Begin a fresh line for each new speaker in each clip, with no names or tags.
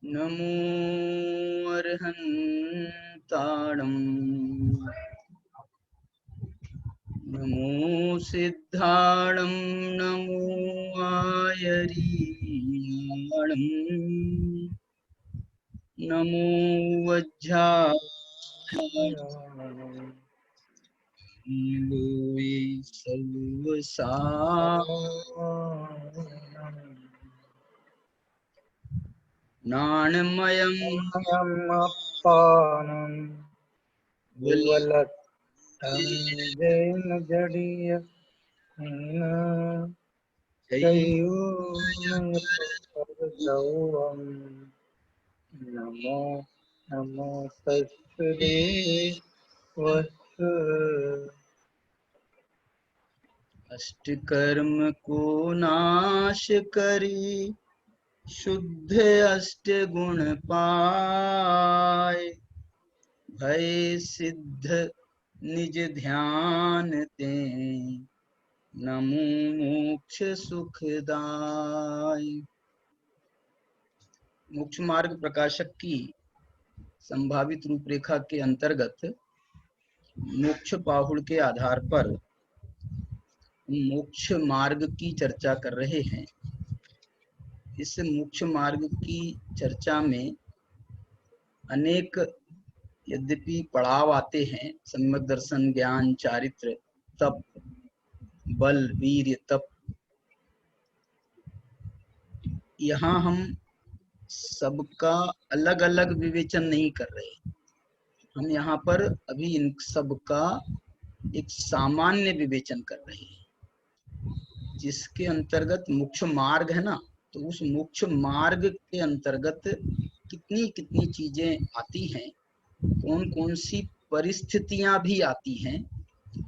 नमो अर्हन्ताणम् नमो सिद्धाणं नमो आयरीणाणम् नमो वज्राय लोये सर्वसा नाणमयं
अपानं विवलत्तं Jain जडीय चयूर्णयम् Namo Namo taste वस्तु
अष्टकर्म को नाश करी शुद्ध अष्ट गुण पाए भय सिद्ध निज ध्यान ते नमो मोक्ष सुखदाय। मोक्ष मार्ग प्रकाशक की संभावित रूपरेखा के अंतर्गत मोक्ष पाहुड़ के आधार पर मोक्ष मार्ग की चर्चा कर रहे हैं। इस मोक्ष मार्ग की चर्चा में अनेक यद्यपि पड़ाव आते हैं, सम्यक दर्शन, ज्ञान, चारित्र, तप, बल, वीर्य, तप। यहाँ हम सबका अलग अलग विवेचन नहीं कर रहे, हम यहाँ पर अभी इन सबका एक सामान्य विवेचन कर रहे हैं, जिसके अंतर्गत मोक्ष मार्ग है ना। तो उस मोक्ष मार्ग के अंतर्गत कितनी कितनी चीजें आती हैं, कौन कौन सी परिस्थितियां भी आती हैं,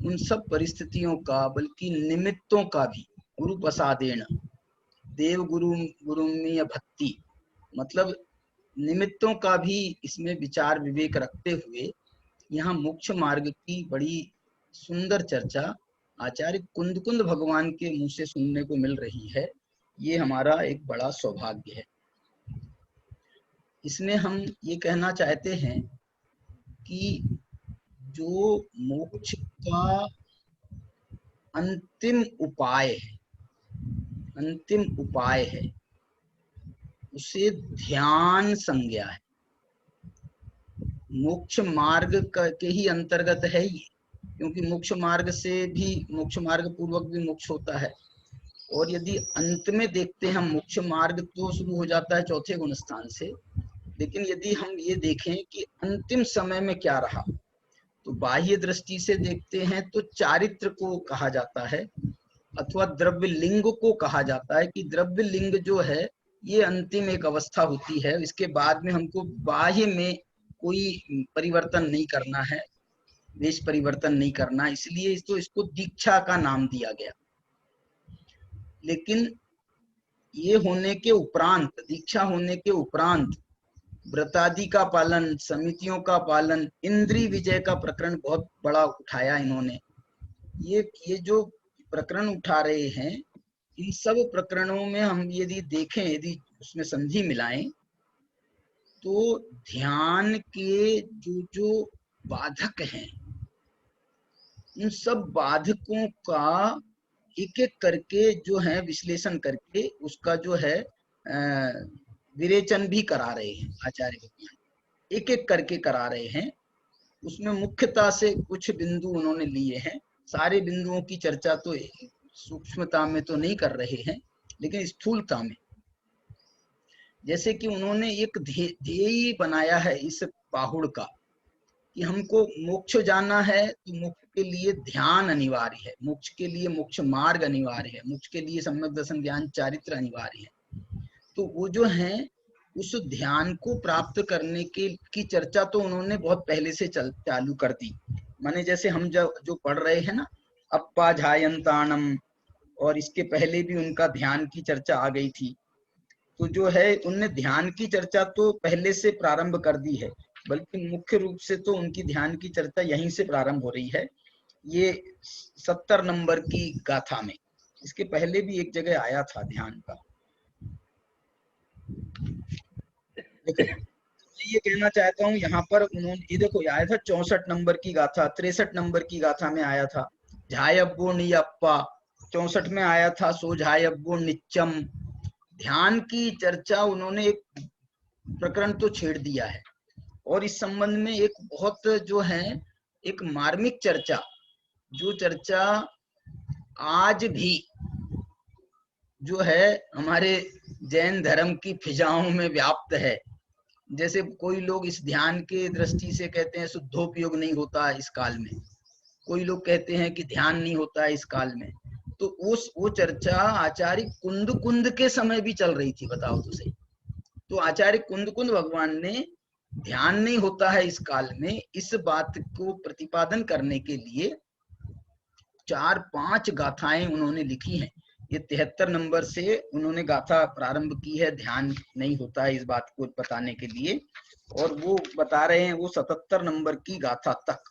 उन सब परिस्थितियों का, बल्कि निमित्तों का भी, गुरु प्रसादेन देव गुरुमीय भक्ति, मतलब निमित्तों का भी इसमें विचार विवेक रखते हुए यहाँ मोक्ष मार्ग की बड़ी सुंदर चर्चा आचार्य कुंद भगवान के मुंह से सुनने को मिल रही है। ये हमारा एक बड़ा सौभाग्य है। इसमें हम ये कहना चाहते हैं कि जो मोक्ष का अंतिम उपाय है उसे ध्यान संज्ञा है। मोक्ष मार्ग के ही अंतर्गत है ये, क्योंकि मोक्ष मार्ग से भी, मोक्ष मार्ग पूर्वक भी मोक्ष होता है। और यदि अंत में देखते हैं, मोक्ष मार्ग तो शुरू हो जाता है चौथे गुण स्थान से, लेकिन यदि हम ये देखें कि अंतिम समय में क्या रहा, तो बाह्य दृष्टि से देखते हैं तो चारित्र को कहा जाता है, अथवा द्रव्य लिंग को कहा जाता है कि द्रव्य लिंग जो है ये अंतिम एक अवस्था होती है। इसके बाद में हमको बाह्य में कोई परिवर्तन नहीं करना है, वेश परिवर्तन नहीं करना, इसलिए इसको दीक्षा का नाम दिया गया। लेकिन ये होने के उपरांत, दीक्षा होने के उपरांत व्रतादि का पालन, समितियों का पालन, इंद्रिय विजय का प्रकरण बहुत बड़ा उठाया इन्होंने। ये जो प्रकरण उठा रहे हैं, इन सब प्रकरणों में हम यदि देखें, यदि उसमें संधि मिलाएं, तो ध्यान के जो जो बाधक हैं, उन सब बाधकों का एक एक करके जो है विश्लेषण करके उसका जो है विरेचन भी करा रहे हैं आचार्य भगवान, एक एक करके करा रहे हैं। उसमें मुख्यता से कुछ बिंदु उन्होंने लिए हैं, सारे बिंदुओं की चर्चा तो सूक्ष्मता में तो नहीं कर रहे हैं, लेकिन स्थूलता में, जैसे कि उन्होंने एक ध्येय बनाया है इस पाहुड़ का कि हमको मोक्ष जाना है, तो मोक्ष के लिए ध्यान अनिवार्य है, मोक्ष के लिए मोक्ष मार्ग अनिवार्य है, मोक्ष के लिए सम्यक दर्शन, ज्ञान, चारित्र अनिवार्य है। तो वो जो है उस ध्यान को प्राप्त करने की चर्चा तो उन्होंने बहुत पहले से चालू कर दी। माने जैसे हम जो पढ़ रहे हैं ना, अप्पा झायंताणम, और इसके पहले भी उनका ध्यान की चर्चा आ गई थी। तो जो है उनने ध्यान की चर्चा तो पहले से प्रारंभ कर दी है, बल्कि मुख्य रूप से तो उनकी ध्यान की चर्चा यहीं से प्रारंभ हो रही है, ये 70 नंबर की गाथा में। इसके पहले भी एक जगह आया था ध्यान का। देखो मैं ये कहना चाहता हूँ यहाँ पर उन्होंने ये देखो आया था 64 नंबर की गाथा, 63 नंबर की गाथा में आया था झायब्बो नियप्पा, 64 में आया था सो झायब्बो निच्चम। ध्यान की चर्चा उन्होंने एक प्रकरण तो छेड़ दिया है और इस संबंध में एक बहुत जो है एक मार्मिक चर्चा, जो चर्चा आज भी जो है हमारे जैन धर्म की फिजाओं में व्याप्त है। जैसे कोई लोग इस ध्यान के दृष्टि से कहते हैं शुद्धोपयोग नहीं होता इस काल में, कोई लोग कहते हैं कि ध्यान नहीं होता है इस काल में। तो वो चर्चा आचार्य कुंद कुंद के समय भी चल रही थी, बताओ तो सही। तो आचार्य कुंद कुंद भगवान ने ध्यान नहीं होता है इस काल में, इस बात को प्रतिपादन करने के लिए 4-5 गाथाएं उन्होंने लिखी हैं। ये 73 नंबर से उन्होंने गाथा प्रारंभ की है ध्यान नहीं होता है इस बात को बताने के लिए, और वो बता रहे हैं वो 77 नंबर की गाथा तक,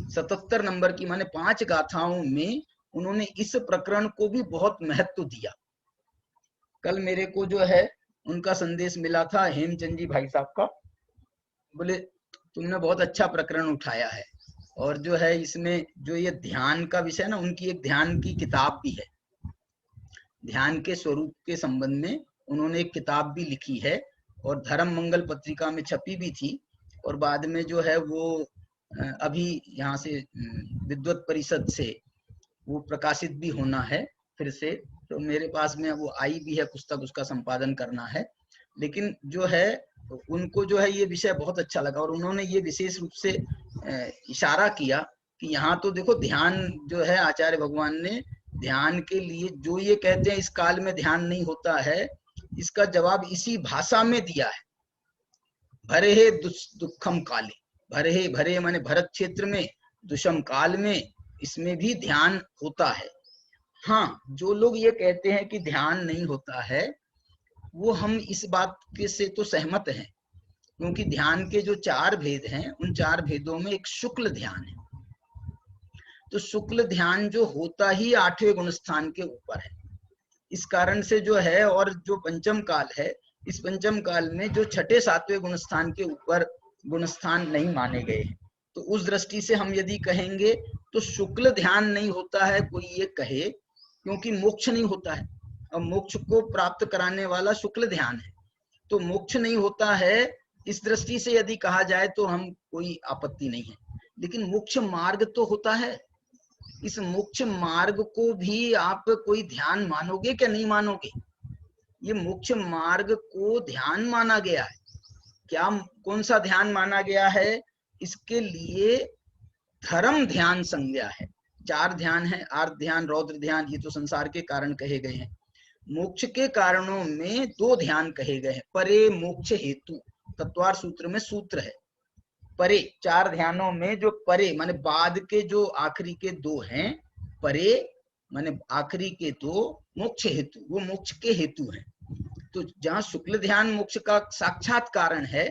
77 नंबर की माने 5 गाथाओं में उन्होंने इस प्रकरण को भी बहुत महत्व दिया। कल मेरे को जो है उनका संदेश मिला था हेमचंद जी भाई साहब का, बोले तुमने बहुत अच्छा प्रकरण उठाया है, और जो है इसमें जो ये ध्यान का विषय ना, उनकी एक ध्यान की किताब भी है, ध्यान के स्वरूप के संबंध में उन्होंने एक किताब भी लिखी है और धर्म मंगल पत्रिका में छपी भी थी, और बाद में जो है वो अभी यहाँ से विद्वत परिषद से वो प्रकाशित भी होना है फिर से। तो मेरे पास में वो आई भी है पुस्तक, उसका संपादन करना है। लेकिन जो है उनको जो है ये विषय बहुत अच्छा लगा और उन्होंने ये विशेष रूप से इशारा किया कि यहाँ तो देखो ध्यान जो है आचार्य भगवान ने ध्यान के लिए जो ये कहते हैं इस काल में ध्यान नहीं होता है, इसका जवाब इसी भाषा में दिया है, भरे हे दुखम काले, भरे भरे माने भरत क्षेत्र में, दुष्म काल में इसमें भी ध्यान होता है। हाँ, जो लोग ये कहते हैं कि ध्यान नहीं होता है वो हम इस बात के से तो सहमत हैं, क्योंकि ध्यान के जो 4 भेद हैं उन 4 भेदों में एक शुक्ल ध्यान है। तो शुक्ल ध्यान जो होता ही 8वें गुण स्थान के ऊपर है, इस कारण से जो है, और जो पंचम काल है इस पंचम काल में जो 6ठे-7वें गुण स्थान के ऊपर गुण स्थान नहीं माने गए हैं। तो उस दृष्टि से हम यदि कहेंगे तो शुक्ल ध्यान नहीं होता है, कोई ये कहे, क्योंकि मोक्ष नहीं होता है और मोक्ष को प्राप्त कराने वाला शुक्ल ध्यान है, तो मोक्ष नहीं होता है इस दृष्टि से यदि कहा जाए तो हम कोई आपत्ति नहीं है। लेकिन मोक्ष मार्ग तो होता है, इस मोक्ष मार्ग को भी आप कोई ध्यान मानोगे क्या नहीं मानोगे? ये मोक्ष मार्ग को ध्यान माना गया है, क्या कौन सा ध्यान माना गया है? इसके लिए धर्म ध्यान संज्ञा है। 4 ध्यान है, आर्त ध्यान, रौद्र ध्यान, ये तो संसार के कारण कहे गए हैं। मोक्ष के कारणों में 2 ध्यान कहे गए हैं, परे मोक्ष हेतु, तत्वार सूत्र में सूत्र है परे। 4 ध्यानों में जो परे माने बाद के जो आखिरी के 2 हैं, परे माने आखिरी के 2, मोक्ष हेतु, वो मोक्ष के हेतु हैं। तो जहां शुक्ल ध्यान मोक्ष का साक्षात कारण है,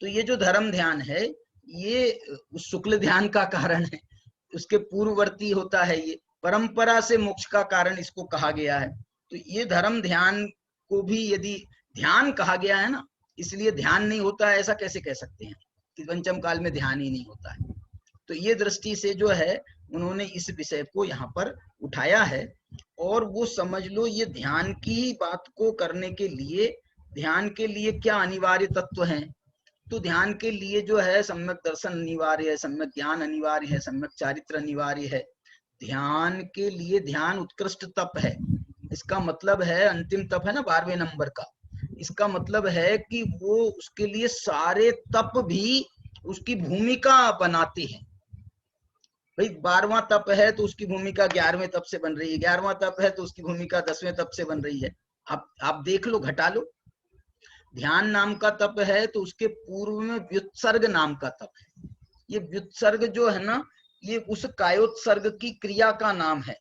तो ये जो धर्म ध्यान है ये उस शुक्ल ध्यान का कारण है, उसके पूर्ववर्ती होता है, ये परंपरा से मोक्ष का कारण इसको कहा गया है। तो ये धर्म ध्यान को भी यदि ध्यान कहा गया है ना, इसलिए ध्यान नहीं होता है ऐसा कैसे कह सकते हैं कि पंचम काल में ध्यान ही नहीं होता है? तो ये दृष्टि से जो है उन्होंने इस विषय को यहाँ पर उठाया है, और वो समझ लो ये ध्यान की बात को करने के लिए, ध्यान के लिए क्या अनिवार्य तत्व हैं? तो ध्यान के लिए जो है सम्यक दर्शन अनिवार्य है, सम्यक ज्ञान अनिवार्य है, सम्यक चारित्र अनिवार्य है। ध्यान के लिए ध्यान उत्कृष्ट तप है, इसका मतलब है अंतिम तप है ना 12वें नंबर का, इसका मतलब है कि वो उसके लिए सारे तप भी उसकी भूमिका बनाते हैं। भाई 12वां तप है तो उसकी भूमिका 11वें तप से बन रही है, 11वां तप है तो उसकी भूमिका 10वें तप से बन रही है। आप देख लो, घटा लो। ध्यान नाम का तप है तो उसके पूर्व में व्युत्सर्ग नाम का तप है। ये व्युत्सर्ग जो है ना, ये उस कायोत्सर्ग की क्रिया का नाम है।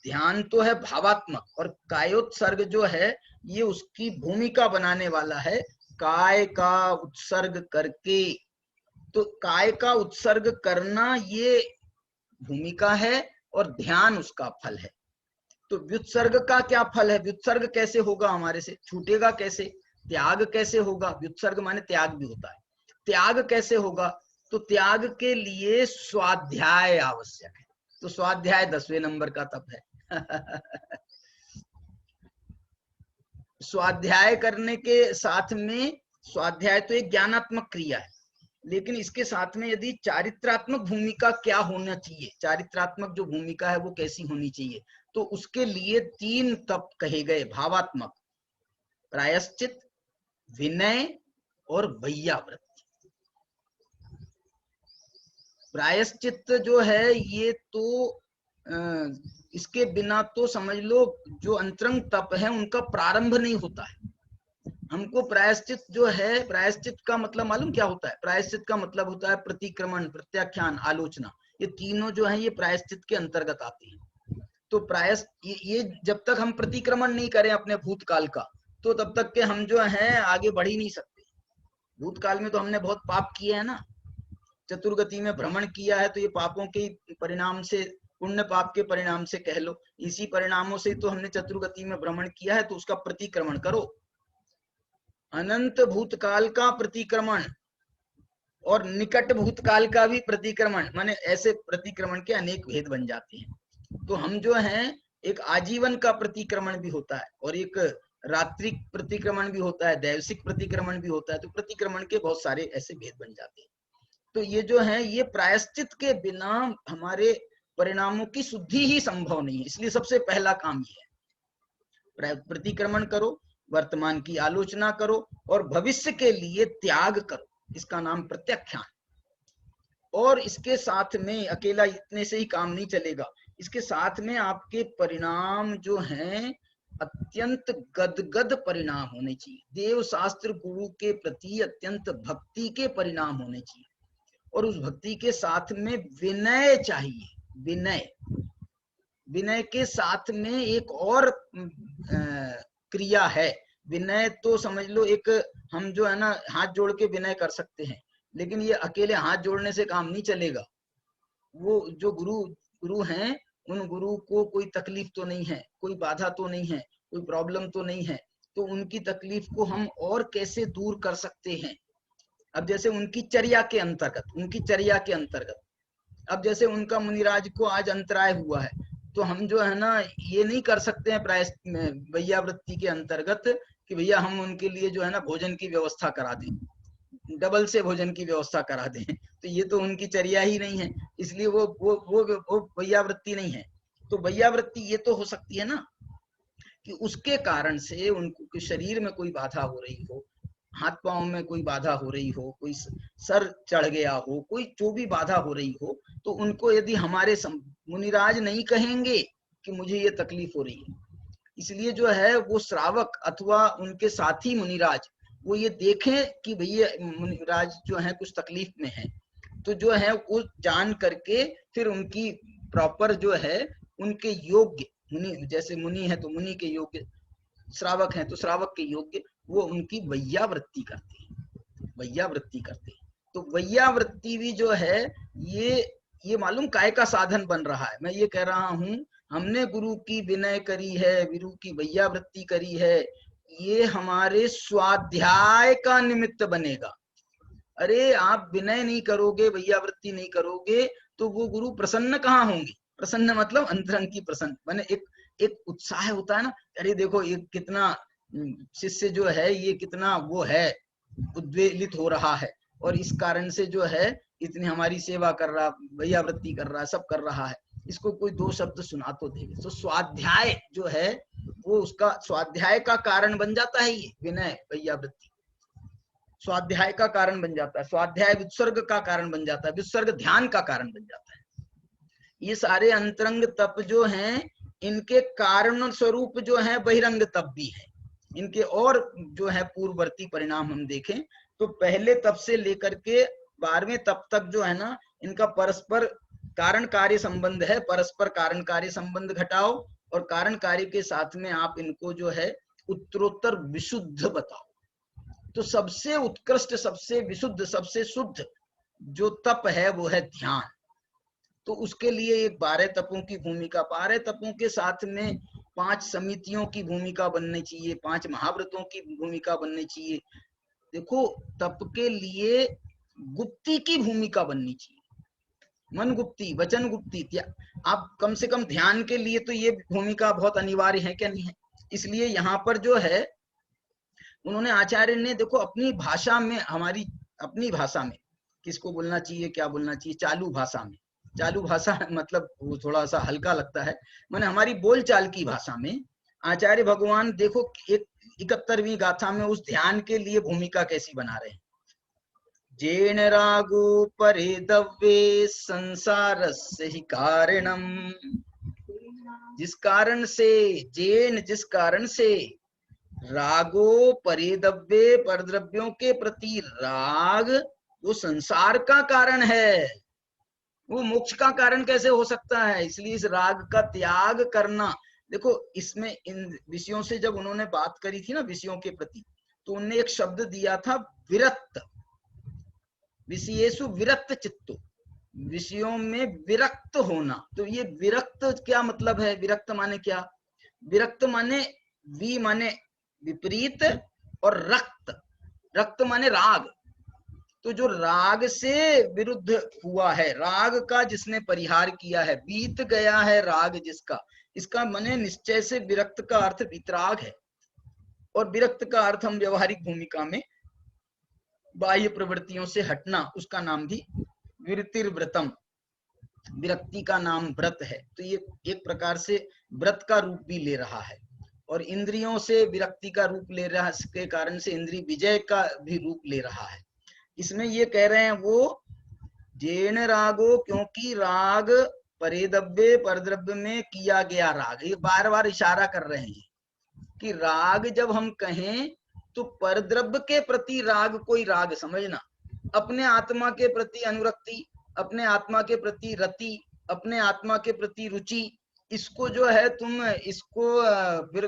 ध्यान तो है भावात्मक, और कायोत्सर्ग जो है ये उसकी भूमिका बनाने वाला है, काय का उत्सर्ग करके। तो काय का उत्सर्ग करना ये भूमिका है और ध्यान उसका फल है। तो व्युत्सर्ग का क्या फल है? व्युत्सर्ग कैसे होगा, हमारे से छूटेगा कैसे? त्याग कैसे होगा? व्युत्सर्ग माने त्याग भी होता है। त्याग कैसे होगा? तो त्याग के लिए स्वाध्याय आवश्यक है। तो स्वाध्याय 10वें नंबर का तप है। स्वाध्याय करने के साथ में, स्वाध्याय तो एक ज्ञानात्मक क्रिया है, लेकिन इसके साथ में यदि चारित्रात्मक भूमिका क्या होना चाहिए, चारित्रात्मक जो भूमिका है वो कैसी होनी चाहिए, तो उसके लिए 3 तप कहे गए भावात्मक: प्रायश्चित, विनय और वैयावृत्ति। प्रायश्चित जो है ये तो इसके बिना तो समझ लो जो अंतरंग तप है उनका प्रारंभ नहीं होता है। हमको प्रायश्चित जो है, प्रायश्चित का मतलब मालूम क्या होता है? प्रायश्चित का मतलब होता है प्रतिक्रमण, प्रत्याख्यान, आलोचना। ये तीनों जो है ये प्रायश्चित के अंतर्गत आते हैं। तो ये जब तक हम प्रतिक्रमण नहीं करें अपने भूतकाल का, तो तब तक के हम जो है आगे बढ़ ही नहीं सकते। भूतकाल में तो हमने बहुत पाप किए हैं ना, चतुर्गति में भ्रमण किया है, तो ये पापों के परिणाम से, पुण्य पाप के परिणाम से कह लो, इसी परिणामों से तो हमने चतुर्गति में भ्रमण किया है, तो उसका प्रतिक्रमण करो। अनंत भूतकाल का प्रतिक्रमण और निकट भूतकाल का भी प्रतिक्रमण, माने ऐसे प्रतिक्रमण के अनेक भेद बन जाते हैं। तो हम जो हैं, एक आजीवन का प्रतिक्रमण भी होता है और एक रात्रिक प्रतिक्रमण भी होता है, दैवसिक प्रतिक्रमण भी होता है। तो प्रतिक्रमण के बहुत सारे ऐसे भेद बन जाते हैं। तो ये जो है ये प्रायश्चित के बिना हमारे परिणामों की शुद्धि ही संभव नहीं है। इसलिए सबसे पहला काम ये है, प्रतिक्रमण करो, वर्तमान की आलोचना करो और भविष्य के लिए त्याग करो। इसका नाम प्रत्याख्यान। और इसके साथ में अकेला इतने से ही काम नहीं चलेगा, इसके साथ में आपके परिणाम जो हैं अत्यंत गदगद परिणाम होने चाहिए। देव शास्त्र गुरु के प्रति अत्यंत भक्ति के परिणाम होने चाहिए और उस भक्ति के साथ में विनय चाहिए। विनय, विनय के साथ में एक और क्रिया है। विनय तो समझ लो एक, हम जो है ना हाथ जोड़ के विनय कर सकते हैं, लेकिन ये अकेले हाथ जोड़ने से काम नहीं चलेगा। वो जो गुरु हैं, उन गुरु को कोई तकलीफ तो नहीं है, कोई बाधा तो नहीं है, कोई प्रॉब्लम तो नहीं है, तो उनकी तकलीफ को हम और कैसे दूर कर सकते हैं? अब जैसे उनकी चर्या के अंतर्गत, अब जैसे उनका मुनिराज को आज अंतराय हुआ है, तो हम जो है ना ये नहीं कर सकते हैं वैयावृत्ति के अंतर्गत कि भैया हम उनके लिए जो है ना भोजन की व्यवस्था करा दें, डबल से भोजन की व्यवस्था करा दें। तो ये तो उनकी चर्या ही नहीं है, इसलिए वो वैयावृत्ति नहीं है। तो वैयावृत्ति ये तो हो सकती है ना कि उसके कारण से उनको शरीर में कोई बाधा हो रही हो, हाथ पांव में कोई बाधा हो रही हो, कोई सर चढ़ गया हो, कोई जो भी बाधा हो रही हो, तो उनको यदि हमारे मुनिराज नहीं कहेंगे कि मुझे ये तकलीफ हो रही है, इसलिए जो है वो श्रावक अथवा उनके साथी मुनिराज वो ये देखें कि भैया मुनिराज जो है कुछ तकलीफ में है, तो जो है वो जान करके फिर उनकी प्रॉपर जो है उनके योग्य मुनि, जैसे मुनि है तो मुनि के योग्य, श्रावक हैं तो श्रावक के योग्य, वो उनकी वैयावृत्ति करते हैं, वैयावृत्ति करते हैं। तो वैयावृत्ति भी जो है ये मालूम काय का साधन बन रहा है। मैं ये कह रहा हूं, हमने गुरु की विनय करी है, गुरु की वैयावृत्ति करी है, ये हमारे स्वाध्याय का निमित्त बनेगा। अरे आप विनय नहीं करोगे, वैयावृत्ति नहीं करोगे, तो वो गुरु प्रसन्न कहाँ होंगे? प्रसन्न मतलब अंतरंग की प्रसन्न, माने एक उत्साह होता है ना, अरे देखो ये कितना शिष्य जो है ये कितना वो है, उद्वेलित हो रहा है और इस कारण से जो है इतनी हमारी सेवा कर रहा, वैयावृत्ति कर रहा, सब कर रहा है, इसको कोई 2 शब्द सुना तो देवे। तो स्वाध्याय जो है वो उसका स्वाध्याय का कारण बन जाता है। ये विनय वैयावृत्ति स्वाध्याय का कारण बन जाता है, स्वाध्याय विसर्ग का कारण बन जाता है, विसर्ग ध्यान का कारण बन जाता है। ये सारे अंतरंग तप जो हैं इनके कारण स्वरूप जो है बहिरंग तप भी है। इनके और जो है पूर्ववर्ती परिणाम हम देखें तो पहले तप से लेकर के 12वें तप तक जो है ना इनका परस्पर कारण कार्य संबंध है। परस्पर कारण कार्य संबंध घटाओ और कारण कार्य के साथ में आप इनको जो है उत्तरोत्तर विशुद्ध बताओ। तो सबसे उत्कृष्ट, सबसे विशुद्ध, सबसे शुद्ध जो तप है वो है ध्यान। तो उसके लिए एक 12 तपों की भूमिका, 12 तपों के साथ में 5 समितियों की भूमिका बननी चाहिए, 5 महाव्रतों की भूमिका बननी चाहिए। देखो तप के लिए गुप्ती की भूमिका बननी चाहिए, मन गुप्ती, वचन गुप्ती। आप कम से कम ध्यान के लिए तो ये भूमिका बहुत अनिवार्य है, क्या नहीं है? इसलिए यहाँ पर जो है उन्होंने आचार्य ने देखो अपनी भाषा में, हमारी अपनी भाषा में किसको बोलना चाहिए, क्या बोलना चाहिए, चालू भाषा में। चालू भाषा मतलब वो थोड़ा सा हल्का लगता है, माने हमारी बोलचाल की भाषा में आचार्य भगवान देखो एक 71वीं गाथा में उस ध्यान के लिए भूमिका कैसी बना रहे हैं। जेन रागो परिदव्ये संसारस्य हि कारणम, जिस कारण से, जेन जिस कारण से, रागो परिदव्ये परद्रव्यों के प्रति राग वो संसार का कारण है, वो मोक्ष का कारण कैसे हो सकता है? इसलिए इस राग का त्याग करना। देखो इसमें इन विषयों से जब उन्होंने बात करी थी ना विषयों के प्रति, तो उन्होंने एक शब्द दिया था विरक्त, विषयेषु विरक्त चित्तो, विषयों में विरक्त होना। तो ये विरक्त क्या मतलब है? विरक्त माने क्या? विरक्त माने वी माने विपरीत और रक्त, रक्त माने राग। तो जो राग से विरुद्ध हुआ है, राग का जिसने परिहार किया है, बीत गया है राग जिसका, इसका माने निश्चय से विरक्त का अर्थ वितराग है। और विरक्त का अर्थ हम व्यवहारिक भूमिका में बाह्य प्रवृत्तियों से हटना, उसका नाम भी विरतिर्व्रतम, विरक्ति का नाम व्रत है। तो ये एक प्रकार से व्रत का रूप भी ले रहा है, और इंद्रियों से विरक्ति का रूप ले रहा है, इसके कारण से इंद्रिय विजय का भी रूप ले रहा है। इसमें ये कह रहे हैं वो जेन रागो, क्योंकि राग परिदव्य परद्रव्य में किया गया राग, ये बार बार इशारा कर रहे हैं कि राग जब हम कहें तो परद्रव्य के प्रति राग, कोई राग समझना, अपने आत्मा के प्रति अनुरक्ति, अपने आत्मा के प्रति रति, अपने आत्मा के प्रति रुचि, इसको जो है तुम इसको फिर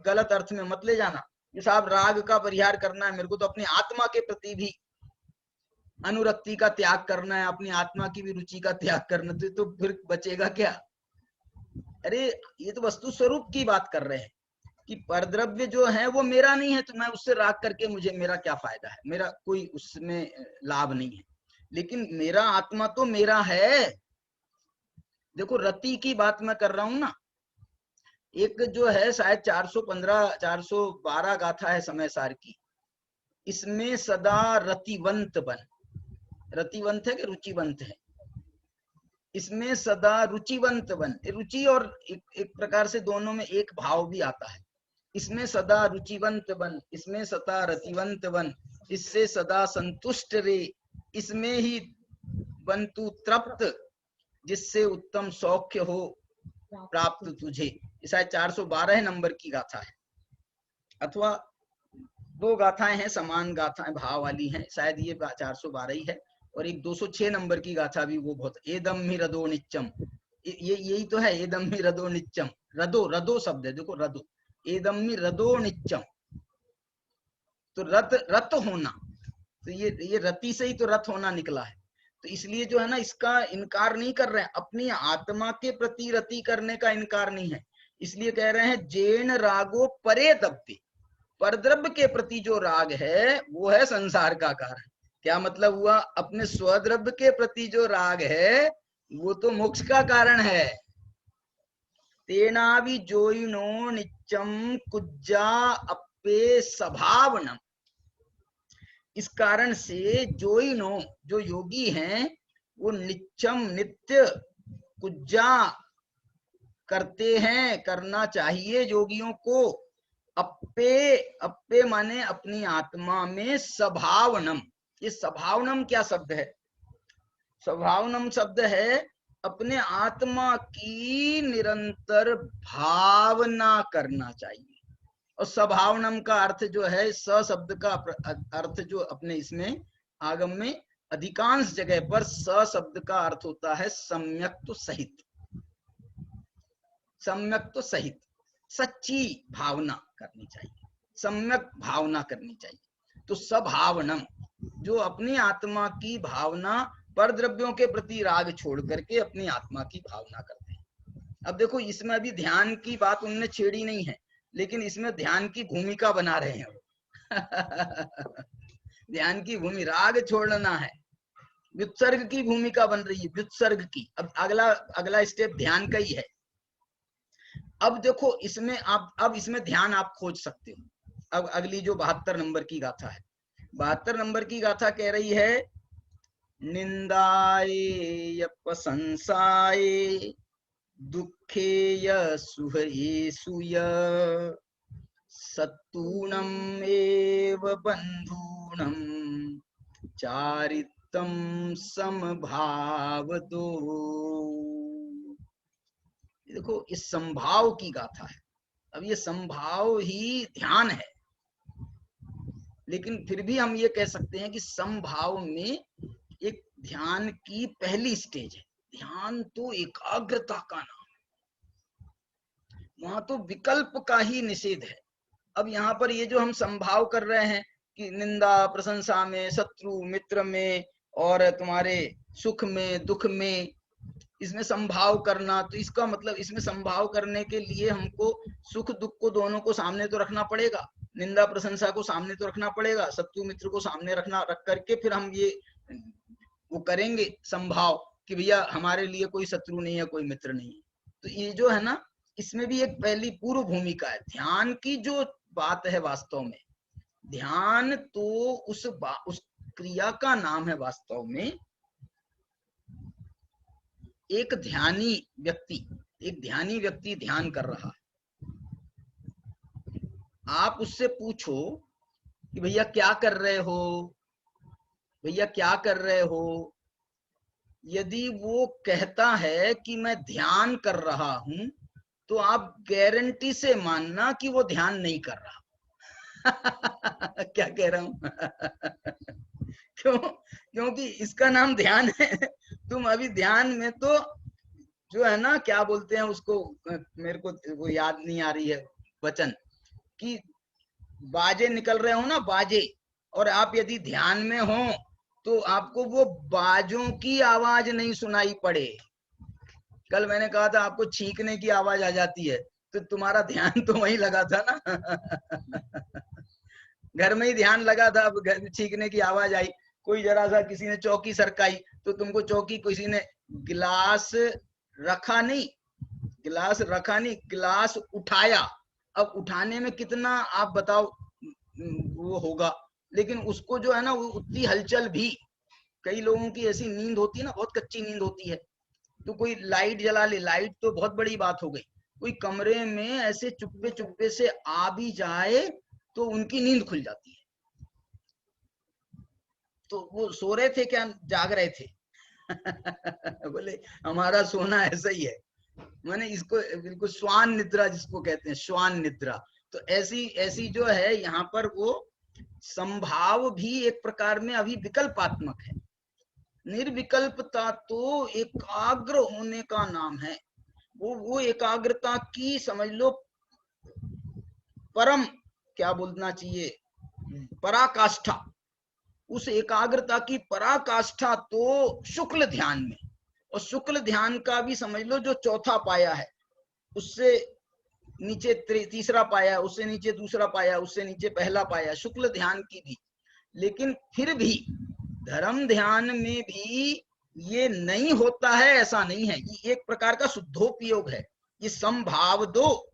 गलत अर्थ में मत ले जाना। ये साहब राग का परिहार करना है, मेरे को तो अपनी आत्मा के प्रति भी अनुरक्ति का त्याग करना है, अपनी आत्मा की भी रुचि का त्याग करना, तो फिर बचेगा क्या? अरे ये तो वस्तु स्वरूप की बात कर रहे हैं कि परद्रव्य जो है वो मेरा नहीं है, तो मैं उससे राग करके मुझे मेरा क्या फायदा है, मेरा कोई उसमें लाभ नहीं है। लेकिन मेरा आत्मा तो मेरा है। देखो रति की बात मैं कर रहा हूं ना, एक जो है शायद 415 412 गाथा है समय सार की, इसमें सदा रतिवंत बन, रतिवंत है कि रुचिवंत है, इसमें सदा रुचिवंत बन, रुचि और एक प्रकार से दोनों में एक भाव भी आता है। इसमें सदा रुचिवंत बन, इसमें सदा रतिवंत बन, इससे सदा संतुष्ट रे, इसमें ही बन तू तृप्त, जिससे उत्तम सौख्य हो प्राप्त तुझे। शायद 412 नंबर की गाथा है, अथवा 2 गाथाएं हैं समान गाथाएं भाव वाली हैं, शायद ये 412 ही है। और एक 206 नंबर की गाथा भी वो बहुत, एदम ही रदो नित्यम, ये यही तो है, एदम ही रदो नित्यम, रदो, रदो शब्द है, देखो रदो, एदम ही रदो नित्यम, तो रत होना, तो ये रति से ही तो रत होना निकला है। तो इसलिए जो है ना, इसका इनकार नहीं कर रहे हैं, अपनी आत्मा के प्रति रति करने का इनकार नहीं है। इसलिए कह रहे हैं जेन रागो परे दब्बे, परद्रव्य के प्रति जो राग है वो है संसार का कारण। क्या मतलब हुआ? अपने स्वद्रव्य के प्रति जो राग है वो तो मोक्ष का कारण है। तेना भी जोइनो नित्यम कुज्जा अपे स्वभावनम, इस कारण से जोइनो जो योगी हैं वो नित्यम नित्य कुज्जा करते हैं, करना चाहिए योगियों को, अपे, अपे माने अपनी आत्मा में स्वभावनम। ये स्वभावनम क्या शब्द है? स्वभावनम शब्द है अपने आत्मा की निरंतर भावना करना चाहिए। और स्वभावनम का अर्थ जो है, स शब्द का अर्थ जो अपने इसमें आगम में अधिकांश जगह पर स शब्द का अर्थ होता है सम्यक्त सहित, सम्यक्त सहित, सच्ची भावना करनी चाहिए, सम्यक भावना करनी चाहिए। तो स्वभावनम, जो अपनी आत्मा की भावना, पर द्रव्यों के प्रति राग छोड़ करके अपनी आत्मा की भावना करते हैं। अब देखो इसमें अभी ध्यान की बात उनने छेड़ी नहीं है, लेकिन इसमें ध्यान की भूमिका बना रहे हैं ध्यान की भूमि, राग छोड़ना है, व्युत्सर्ग की भूमिका बन रही है, व्युत्सर्ग की। अब अगला अगला स्टेप ध्यान का ही है। अब देखो इसमें आप, अब इसमें ध्यान आप खोज सकते हो। अब अगली जो 72 नंबर की गाथा है, 72 नंबर की गाथा कह रही है, निंदाए प्रशंसाए दुखे सुहयेषु सत्तूणम् एव बंधूणम् चारित्रं समभावतो। देखो इस संभाव की गाथा है। अब ये संभाव ही ध्यान है, लेकिन फिर भी हम ये कह सकते हैं कि संभाव में एक ध्यान की पहली स्टेज है। ध्यान तो एकाग्रता का नाम है, वहां तो विकल्प का ही निषेध है। अब यहाँ पर ये जो हम संभाव कर रहे हैं कि निंदा प्रशंसा में, शत्रु मित्र में, और तुम्हारे सुख में दुख में, इसमें संभाव करना, तो इसका मतलब इसमें संभाव करने के लिए हमको सुख दुख को दोनों को सामने तो रखना पड़ेगा, निंदा प्रशंसा को सामने तो रखना पड़ेगा, शत्रु मित्र को सामने रख करके फिर हम ये वो करेंगे संभाव कि भैया हमारे लिए कोई शत्रु नहीं है, कोई मित्र नहीं है। तो ये जो है ना, इसमें भी एक पहली पूर्व भूमिका है। ध्यान की जो बात है वास्तव में, ध्यान तो उस क्रिया का नाम है वास्तव में। एक ध्यानी व्यक्ति ध्यान कर रहा है, आप उससे पूछो कि भैया क्या कर रहे हो, भैया क्या कर रहे हो। यदि वो कहता है कि मैं ध्यान कर रहा हूं, तो आप गारंटी से मानना कि वो ध्यान नहीं कर रहा क्या कह रहा हूं क्योंकि इसका नाम ध्यान है। तुम अभी ध्यान में तो जो है ना, क्या बोलते हैं उसको, मेरे को वो याद नहीं आ रही है वचन, कि बाजे निकल रहे हो ना, बाजे, और आप यदि ध्यान में हो तो आपको वो बाजों की आवाज नहीं सुनाई पड़े। कल मैंने कहा था आपको छींकने की आवाज आ जाती है, तो तुम्हारा ध्यान तो वहीं लगा था ना घर में ही ध्यान लगा था, अब घर में छींकने की आवाज आई, कोई जरा सा किसी ने चौकी सरकाई, तो तुमको चौकी, किसी ने गिलास रखा नहीं, गिलास उठाया। अब उठाने में कितना आप बताओ वो होगा, लेकिन उसको जो है ना, वो उतनी हलचल भी, कई लोगों की ऐसी नींद होती है ना, बहुत कच्ची नींद होती है, तो कोई लाइट जला ले, लाइट तो बहुत बड़ी बात हो गई, कोई कमरे में ऐसे चुप्पे चुप्पे से आ भी जाए तो उनकी नींद खुल जाती है। तो वो सो रहे थे क्या, जाग रहे थे बोले हमारा सोना ऐसा ही है, मैंने इसको बिल्कुल श्वान निद्रा जिसको कहते हैं, श्वान निद्रा। तो ऐसी ऐसी जो है यहाँ पर, वो संभाव भी एक प्रकार में अभी विकल्पात्मक है। निर्विकल्पता तो एकाग्र होने का नाम है। वो एकाग्रता की समझ लो परम, क्या बोलना चाहिए, पराकाष्ठा। उस एकाग्रता की पराकाष्ठा तो शुक्ल ध्यान में, और शुक्ल ध्यान का भी समझ लो जो चौथा पाया है, उससे नीचे तीसरा पाया, उससे नीचे दूसरा पाया, उससे नीचे पहला पाया, शुक्ल ध्यान की भी। लेकिन फिर भी धर्म ध्यान में भी ये नहीं होता है, ऐसा नहीं है। ये एक प्रकार का शुद्धोपयोग है। ये संभाव दो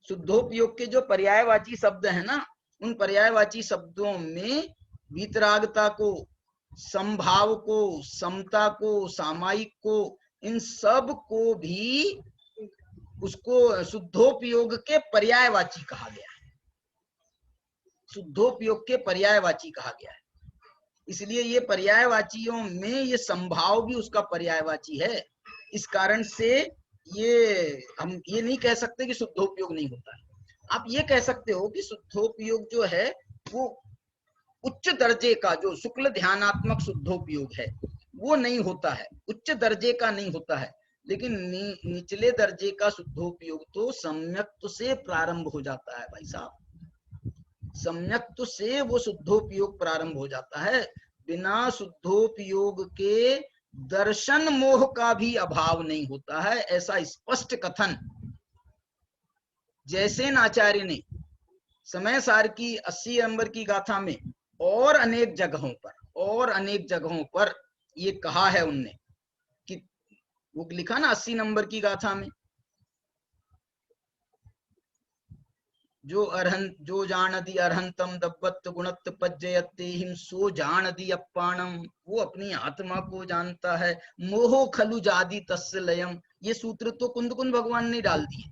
शुद्धोपयोग के जो पर्यायवाची शब्द है ना, उन पर्यायवाची शब्दों में वीतरागता को, संभाव को, समता को, सामायिक को, इन सब को भी उसको शुद्धोपयोग के पर्यायवाची कहा गया है, शुद्धोपयोग के पर्यायवाची कहा गया है। इसलिए ये पर्यायवाचियों में ये संभाव भी उसका पर्यायवाची है। इस कारण से ये हम ये नहीं कह सकते कि शुद्धोपयोग नहीं होता है। आप ये कह सकते हो कि शुद्धोपयोग जो है वो उच्च दर्जे का, जो शुक्ल ध्यानात्मक शुद्धोपयोग है वो नहीं होता है, उच्च दर्जे का नहीं होता है। लेकिन निचले दर्जे का शुद्धोपयोग तो सम्यक्त से प्रारंभ हो जाता है भाई साहब, सम्यक्त से वो शुद्धोपयोग प्रारंभ हो जाता है। बिना शुद्धोपयोग के दर्शन मोह का भी अभाव नहीं होता है, ऐसा स्पष्ट कथन जैसेन आचार्य ने समय सार की 80 नंबर की गाथा में और अनेक जगहों पर ये कहा है उनने, कि वो लिखा ना 80 नंबर की गाथा में, जो जानदि अर्हंतम दब्बत गुणत पज्जयते हिम सो जानदि अप्पाणम, वो अपनी आत्मा को जानता है। मोहो खलु जादि तस्य लयम, ये सूत्र तो कुंद कुंद भगवान ने डाल दिए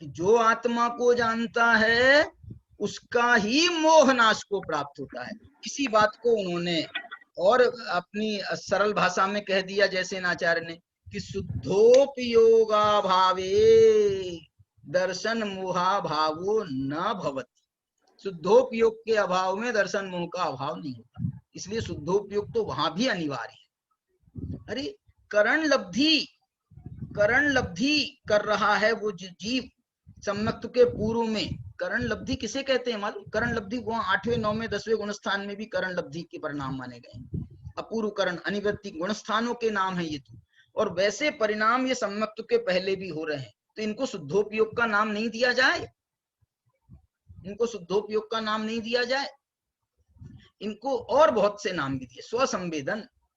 कि जो आत्मा को जानता है उसका ही मोह नाश को प्राप्त होता है। इसी बात को उन्होंने और अपनी सरल भाषा में कह दिया जैसे आचार्य ने कि शुद्धोपयोगा भावे दर्शन मोहा भावो न भवति। शुद्धोपयोग के अभाव में दर्शन मोह का अभाव नहीं होता, इसलिए शुद्धोपयोग तो वहां भी अनिवार्य है। अरे करण लब्धि कर रहा है वो जीव सम्यक्त के पूर्व में। करण लब्धि किसे कहते हैं मालूम? करण लब्धि वहां 8वें 9वें 10वें गुणस्थान में भी करण लब्धि के परिणाम माने गए। अपूर्व करण अनिवृत्ति गुणस्थानों के नाम है ये तो, और वैसे परिणाम ये सम्यक्त के पहले भी हो रहे हैं, तो इनको शुद्धोपयोग का नाम नहीं दिया जाए? इनको शुद्धोपयोग का नाम नहीं दिया जाए? इनको और बहुत से नाम भी दिए।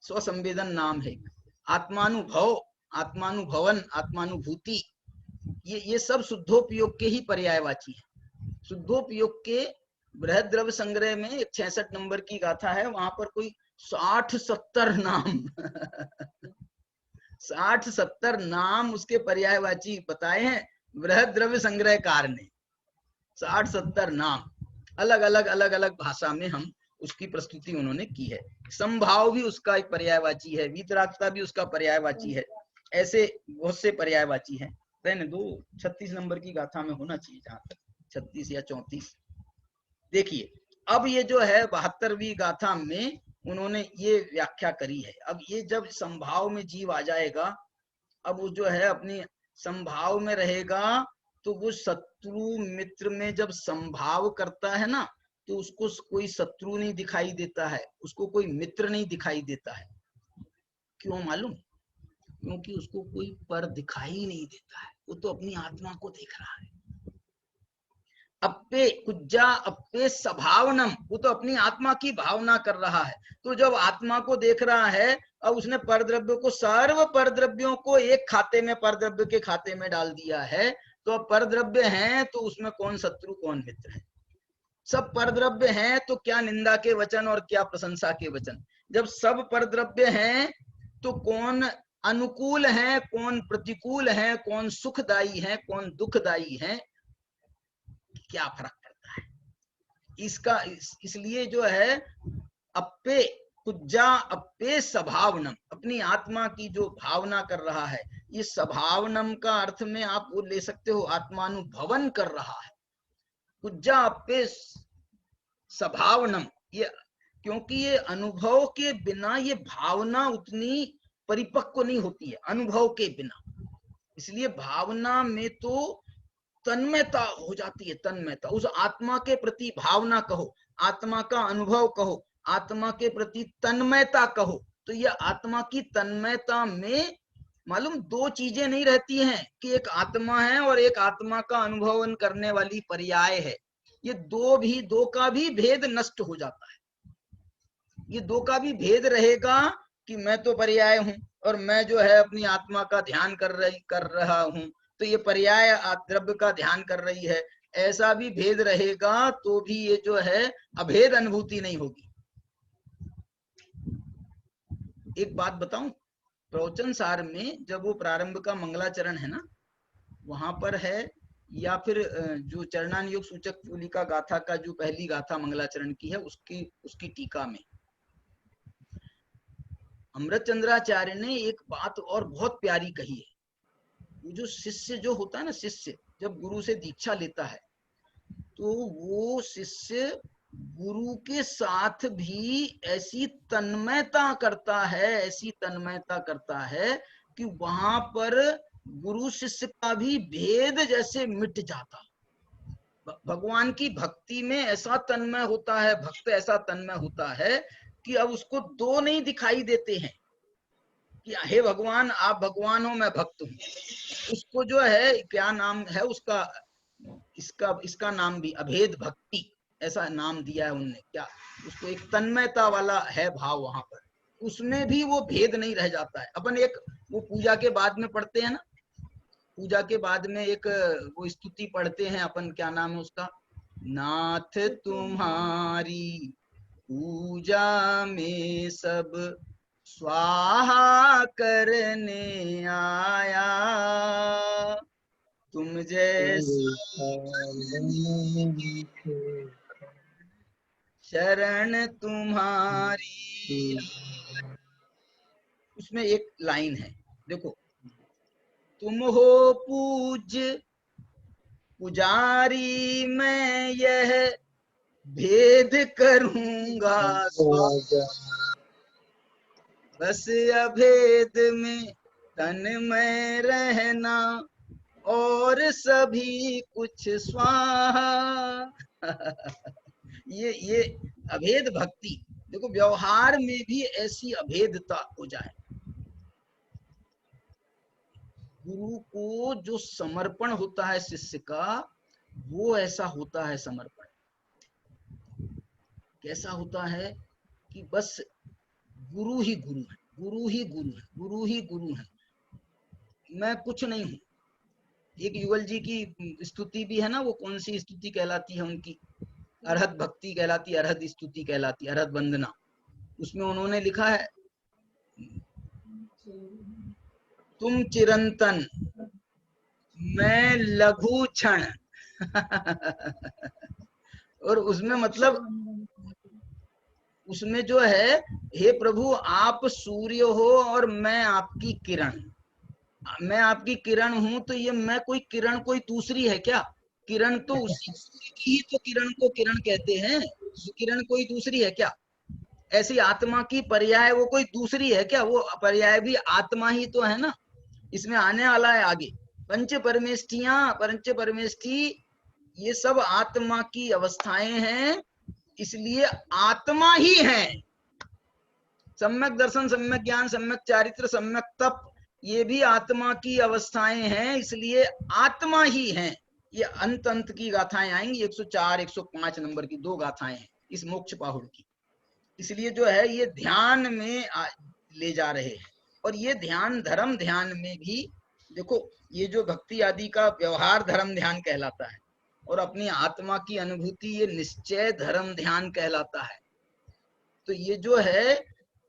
स्वसंवेदन नाम है, आत्मानुभव, आत्मानुभवन, आत्मानुभूति, ये सब शुद्धोपयोग के ही पर्यायवाची है। शुद्धोपयोग के बृहद द्रव्य संग्रह में 66 नंबर की गाथा है, वहां पर कोई 60-70 नाम 60-70 नाम उसके पर्यायवाची बताए हैं बृहद द्रव्य संग्रहकार ने। 60-70 नाम अलग अलग भाषा में हम उसकी प्रस्तुति उन्होंने की है। संभाव भी उसका एक पर्यायवाची है, वीतरागता भी उसका पर्यायवाची है, ऐसे बहुत से पर्यायवाची है। रहने दो, 36 नंबर की गाथा में होना चाहिए, जहां तक 36 या 34। देखिए अब ये जो है 72वीं गाथा में उन्होंने ये व्याख्या करी है। अब ये जब संभाव में जीव आ जाएगा, अब वो जो है अपनी संभाव में रहेगा, तो वो शत्रु मित्र में जब संभाव करता है ना, तो उसको कोई शत्रु नहीं दिखाई देता है, उसको कोई मित्र नहीं दिखाई देता है। क्यों मालूम? क्योंकि उसको कोई पर दिखाई नहीं देता है, वो तो अपनी आत्मा को देख रहा है। अप्पे कुज्जा अप्पे स्वभावनम, वो तो अपनी आत्मा की भावना कर रहा है। तो जब आत्मा को देख रहा है, अब उसने परद्रव्य को, सर्व परद्रव्यों को एक खाते में, परद्रव्य के खाते में डाल दिया है। तो अब परद्रव्य हैं तो उसमें कौन शत्रु कौन मित्र है? सब परद्रव्य हैं तो क्या निंदा के वचन और क्या प्रशंसा के वचन। जब सब परद्रव्य हैं तो कौन अनुकूल है कौन प्रतिकूल है, कौन सुखदायी है कौन दुखदायी है, क्या फर्क पड़ता है इसका? इसलिए जो है अप्पे कुज्जा अप्पे स्वभावनम, अपनी आत्मा की जो भावना कर रहा है, ये स्वभावनम का अर्थ में आप वो ले सकते हो आत्मानुभवन कर रहा है। कुज्जा अप्पे स्वभावनम, ये क्योंकि ये अनुभव के बिना ये भावना उतनी परिपक्व नहीं होती है, अनुभव के बिना। इसलिए भावना में तो तन्मयता हो जाती है, तन्मयता, उस आत्मा के प्रति भावना कहो, आत्मा का अनुभव कहो, आत्मा के प्रति तन्मयता कहो। तो ये आत्मा की तन्मयता में मालूम दो चीजें नहीं रहती हैं कि एक आत्मा है और एक आत्मा का अनुभवन करने वाली पर्याय है। ये दो का भी भेद नष्ट हो जाता है। ये दो का भी भेद रहेगा कि मैं तो पर्याय हूं और मैं जो है अपनी आत्मा का ध्यान कर रहा हूं, तो ये पर्याय द्रव्य का ध्यान कर रही है, ऐसा भी भेद रहेगा, तो भी ये जो है अभेद अनुभूति नहीं होगी। एक बात बताऊं, प्रवचन सार में जब वो प्रारंभ का मंगलाचरण है ना, वहां पर है, या फिर जो चरणानुयोग सूचक तुलिका गाथा का जो पहली गाथा मंगलाचरण की है, उसकी टीका में अमृत चंद्राचार्य ने एक बात और बहुत प्यारी कही है। वो जो शिष्य जो होता है ना, शिष्य जब गुरु से दीक्षा लेता है, तो वो शिष्य गुरु के साथ भी ऐसी तन्मयता करता है, ऐसी तन्मयता करता है कि वहां पर गुरु शिष्य का भी भेद जैसे मिट जाता। भगवान की भक्ति में ऐसा तन्मय होता है, भक्त ऐसा तन्मय होता है कि अब उसको दो नहीं दिखाई देते हैं, कि हे भगवान आप भगवान हो, मैं भक्त हूँ। उसको जो है क्या नाम है उसका, इसका नाम भी अभेद भक्ति ऐसा नाम दिया है उनने। क्या उसको एक तन्मयता वाला है भाव वहां पर, उसमें भी वो भेद नहीं रह जाता है। अपन एक वो पूजा के बाद में पढ़ते हैं ना, पूजा के बाद में एक वो स्तुति पढ़ते हैं अपन, क्या नाम है उसका, नाथ तुम्हारी पूजा में सब स्वाहा करने आया, तुम जैसा शरण तुम्हारी। उसमें एक लाइन है देखो, तुम हो पूज्य पुजारी, मैं यह भेद करूंगा बस अभेद में तन्मय रहना और सभी कुछ स्वाहा। ये अभेद भक्ति देखो, व्यवहार में भी ऐसी अभेदता हो जाए। गुरु को जो समर्पण होता है शिष्य का, वो ऐसा होता है समर्पण। कैसा होता है कि बस गुरु ही गुरु है, गुरु ही गुरु है, गुरु ही गुरु है, मैं कुछ नहीं हूं। एक युगल जी की स्तुति भी है ना, वो कौन सी स्तुति कहलाती है उनकी, अरहत भक्ति कहलाती है, अरहत स्तुति कहलाती है, अरहत वंदना। उसमें उन्होंने लिखा है, तुम चिरंतन मैं लघु क्षण। और उसमें मतलब उसमें जो है, हे प्रभु आप सूर्य हो और मैं आपकी किरण, मैं आपकी किरण हूं, तो ये मैं कोई किरण कोई दूसरी है क्या? किरण तो उसी सूर्य की ही तो किरण को किरण कहते हैं, किरण कोई दूसरी है क्या? ऐसी आत्मा की पर्याय वो कोई दूसरी है क्या? वो पर्याय भी आत्मा ही तो है ना। इसमें आने वाला है आगे, पंच परमेष्ठियां, पंच परमेष्ठी ये सब आत्मा की अवस्थाएं हैं, इसलिए आत्मा ही है। सम्यक दर्शन, सम्यक ज्ञान, सम्यक चारित्र, सम्यक तप, ये भी आत्मा की अवस्थाएं हैं, इसलिए आत्मा ही हैं। ये अंत अंत की गाथाएं आएंगी, 104 105 नंबर की 2 गाथाएं हैं इस मोक्ष पाहुड़ की। इसलिए जो है ये ध्यान में ले जा रहे हैं। और ये ध्यान धर्म ध्यान में भी देखो, ये जो भक्ति आदि का व्यवहार धर्म ध्यान कहलाता है, और अपनी आत्मा की अनुभूति ये निश्चय धर्म ध्यान कहलाता है। तो ये जो है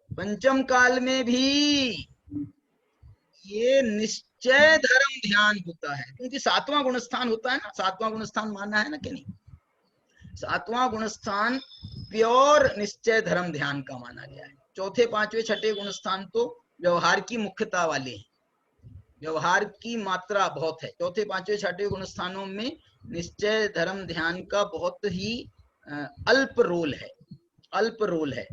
पंचम काल में भी ये निश्चय धर्म ध्यान होता है, क्योंकि 7वां गुणस्थान होता है ना, 7वां गुणस्थान मानना है ना कि नहीं? 7वां गुणस्थान प्योर निश्चय धर्म ध्यान का माना गया है। चौथे पांचवे छठे गुणस्थान तो व्यवहार की मुख्यता वाले हैं, व्यवहार की मात्रा बहुत है। चौथे पांचवे छठे गुणस्थानों में निश्चय धर्म ध्यान का बहुत ही अल्प रोल है, अल्प रोल है।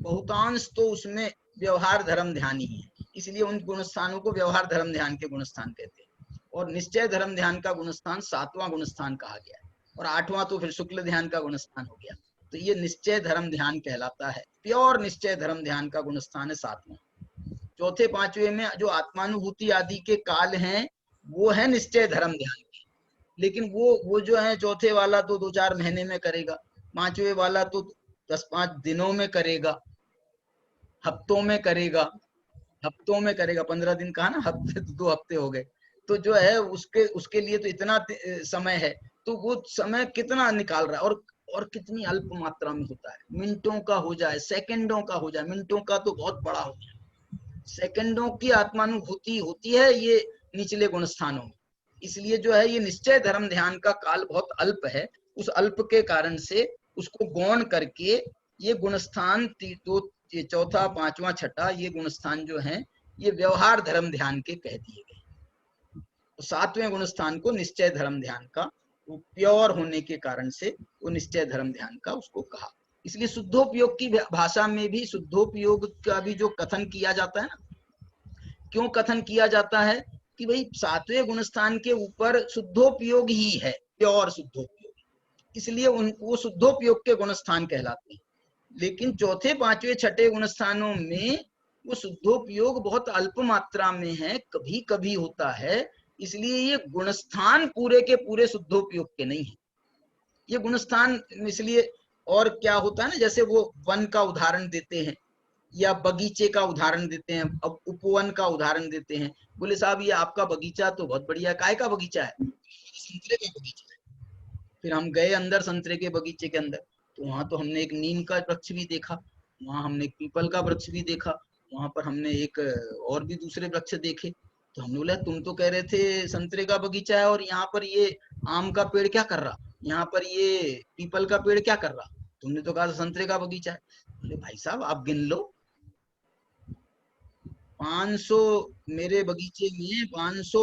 बहुतांश तो उसमें व्यवहार धर्म ध्यान ही है, इसलिए उन गुणस्थानों को व्यवहार धर्म ध्यान के गुणस्थान कहते हैं। और निश्चय धर्म ध्यान का गुणस्थान 7वां गुणस्थान कहा गया है, और 8वां तो फिर शुक्ल ध्यान का गुणस्थान हो गया। तो ये निश्चय धर्म ध्यान कहलाता है, प्योर निश्चय धर्म ध्यान का गुणस्थान है 7वां। चौथे पांचवे में जो आत्मानुभूति आदि के काल हैं, वो है निश्चय धर्म ध्यान के। लेकिन वो जो है चौथे वाला तो 2-4 महीने में करेगा, पांचवे वाला तो 10-5 दिनों में करेगा, हफ्तों में करेगा, हफ्तों में करेगा। 15 दिन कहा ना, हफ्ते 2 हफ्ते हो गए। तो जो है उसके लिए तो इतना समय है, तो वो समय कितना निकाल रहा है, और कितनी अल्प मात्रा में होता है। मिनटों का हो जाए, सेकंडों का हो जाए, मिनटों का तो बहुत बड़ा हो जाए, सेकंडों की आत्मानुभूति होती है ये निचले गुण स्थानों में। इसलिए जो है ये निश्चय धर्म ध्यान का काल बहुत अल्प है। उस अल्प के कारण से उसको गौण करके ये गुणस्थान तो चौथा पांचवा छठा ये गुणस्थान जो है ये व्यवहार धर्म ध्यान के कह दिए गए। तो 7वें गुणस्थान को निश्चय धर्म ध्यान का, वो प्योर होने के कारण से वो निश्चय धर्म ध्यान का उसको कहा। इसलिए शुद्धोपयोग की भाषा में भी शुद्धोपयोग का भी जो कथन किया जाता है ना, क्यों कथन किया जाता है कि भाई 7वें गुणस्थान के ऊपर शुद्धोपयोग ही है, प्योर शुद्धोपयोग, इसलिए वो शुद्धोपयोग के गुणस्थान कहलाते हैं। लेकिन चौथे पांचवे छठे गुणस्थानों में वो शुद्धोपयोग बहुत अल्प मात्रा में है, कभी कभी होता है, इसलिए ये गुणस्थान पूरे के पूरे शुद्धोपयोग के नहीं है। ये गुणस्थान इसलिए, और क्या होता है ना, जैसे वो वन का उदाहरण देते हैं या बगीचे का उदाहरण देते हैं, अब उपवन का उदाहरण देते हैं, बोले साहब ये आपका बगीचा तो बहुत बढ़िया, काय का बगीचा है? संतरे का बगीचा है। फिर हम गए अंदर संतरे के बगीचे के अंदर, तो वहां तो हमने एक नीम का वृक्ष भी देखा, वहां हमने एक पीपल का वृक्ष भी देखा, वहां पर हमने एक और भी दूसरे वृक्ष देखे। तो हमने बोला तुम तो कह रहे थे संतरे का बगीचा है और यहाँ पर ये आम का पेड़ क्या कर रहा, यहाँ पर ये पीपल का पेड़ क्या कर रहा, तुमने तो कहा था संतरे का बगीचा है। बोले भाई साहब आप गिन लो, 500 मेरे बगीचे में 500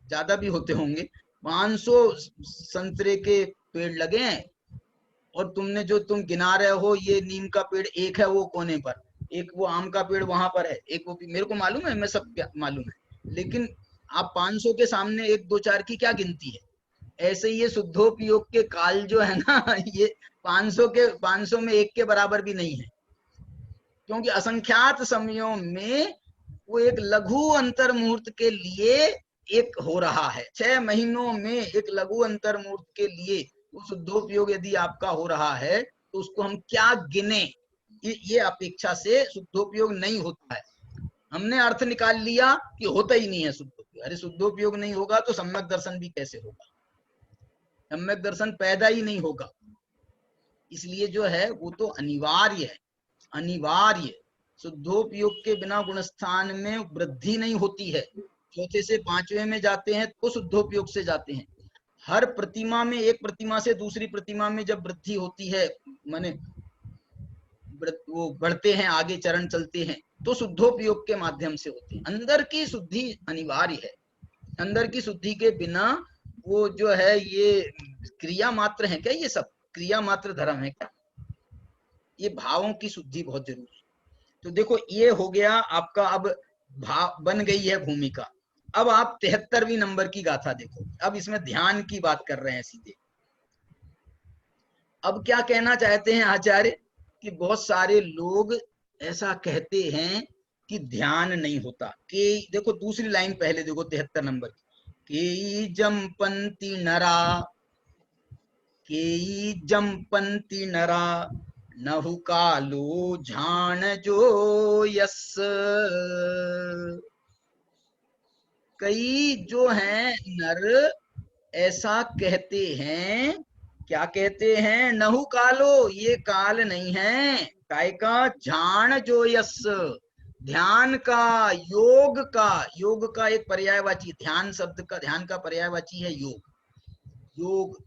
ज्यादा भी होते होंगे, 500 संतरे के पेड़ लगे हैं, और तुमने जो तुम गिना रहे हो ये नीम का पेड़ एक है वो कोने पर, एक वो आम का पेड़ वहां पर है, एक वो, मेरे को मालूम है, मैं सब मालूम है, लेकिन आप 500 के सामने एक दो चार की क्या गिनती है? ऐसे ही ये शुद्धोपयोग के काल जो है ना, ये 500 में एक के बराबर भी नहीं है, क्योंकि असंख्यात समयों में वो एक लघु अंतर मुहूर्त के लिए एक हो रहा है, 6 महीनों में एक लघु अंतर मुहूर्त के लिए वो शुद्धोपयोग यदि आपका हो रहा है, तो उसको हम क्या गिने, ये अपेक्षा से शुद्धोपयोग नहीं होता है। हमने अर्थ निकाल लिया कि होता ही नहीं है शुद्धोपयोग, अरे शुद्धोपयोग नहीं होगा तो सम्यक दर्शन भी कैसे होगा, सम्यक दर्शन पैदा ही नहीं होगा। इसलिए जो है वो तो अनिवार्य है, अनिवार्य, शुद्धोपयोग के बिना गुणस्थान में वृद्धि नहीं होती है। चौथे से पांचवें में जाते हैं तो शुद्धोपयोग से जाते हैं। हर प्रतिमा में, एक प्रतिमा से दूसरी प्रतिमा में जब वृद्धि होती है, माने वो बढ़ते हैं, आगे चरण चलते हैं, तो शुद्धोपयोग के माध्यम से होते हैं। अंदर की शुद्धि अनिवार्य है, अंदर की शुद्धि के बिना वो जो है ये क्रिया मात्र है क्या, ये सब क्रिया मात्र धर्म है क्या? ये भावों की शुद्धि बहुत जरूरी है। तो देखो ये हो गया आपका, अब भाव बन गई है भूमिका। अब आप 73वीं नंबर की गाथा देखो, अब इसमें ध्यान की बात कर रहे हैं सीधे। अब क्या कहना चाहते हैं आचार्य कि बहुत सारे लोग ऐसा कहते हैं कि ध्यान नहीं होता, कि देखो दूसरी लाइन पहले देखो 73 नंबर की, के जमपंती नरा, के जमपंती नरा, नहु कालो झाण जो यस। कई जो हैं नर ऐसा कहते हैं, क्या कहते हैं? नहु कालो, ये काल नहीं है, काय का? झाण जो यस, ध्यान का, योग का, योग का एक पर्यायवाची, ध्यान शब्द का, ध्यान का पर्यायवाची है योग। योग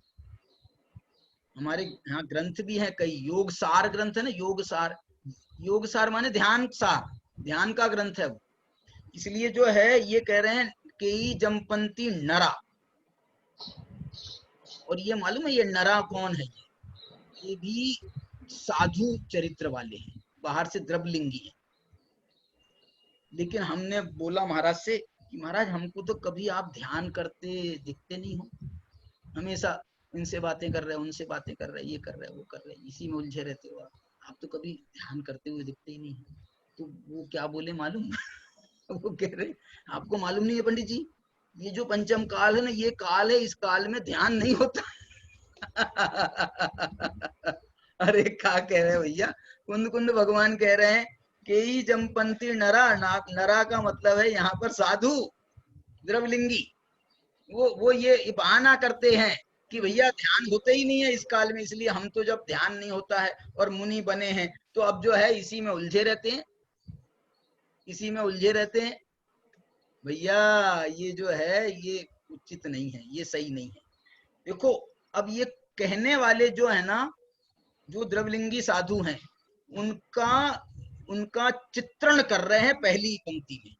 हमारे यहाँ ग्रंथ भी है कई, योग सार ग्रंथ है ना, योग सार, योग सार माने ध्यान सार, ध्यान का ग्रंथ है वो। इसलिए जो है ये कह रहे हैं कि जमपंती नरा, और ये मालूम है ये नरा कौन है? ये भी साधु चरित्र वाले हैं, बाहर से द्रवलिंगी है। लेकिन हमने बोला महाराज से कि महाराज हमको तो कभी आप ध्यान करते दिखते नहीं हो, हमेशा इनसे बातें कर रहे हैं, उनसे बातें कर रहे हैं, ये कर रहे हैं, वो कर रहे हैं, इसी में उलझे रहते हो आप तो कभी ध्यान करते हुए दिखते ही नहीं। तो वो क्या बोले मालूम? वो कह रहे आपको मालूम नहीं है पंडित जी, ये जो पंचम काल है ना, ये काल है, इस काल में ध्यान नहीं होता। अरे क्या कह रहे हैं भैया, कुंद कुंद भगवान कह रहे हैं कि जमपंती नरा, नरा का मतलब है यहाँ पर साधु द्रवलिंगी। वो ये बहाना करते हैं कि भैया ध्यान होते ही नहीं है इस काल में, इसलिए हम तो जब ध्यान नहीं होता है और मुनि बने हैं तो अब जो है इसी में उलझे रहते हैं, इसी में उलझे रहते हैं। भैया ये जो है ये उचित नहीं है, ये सही नहीं है। देखो अब ये कहने वाले जो है ना, जो द्रवलिंगी साधु हैं, उनका चित्रण कर रहे हैं पहली पंक्ति में।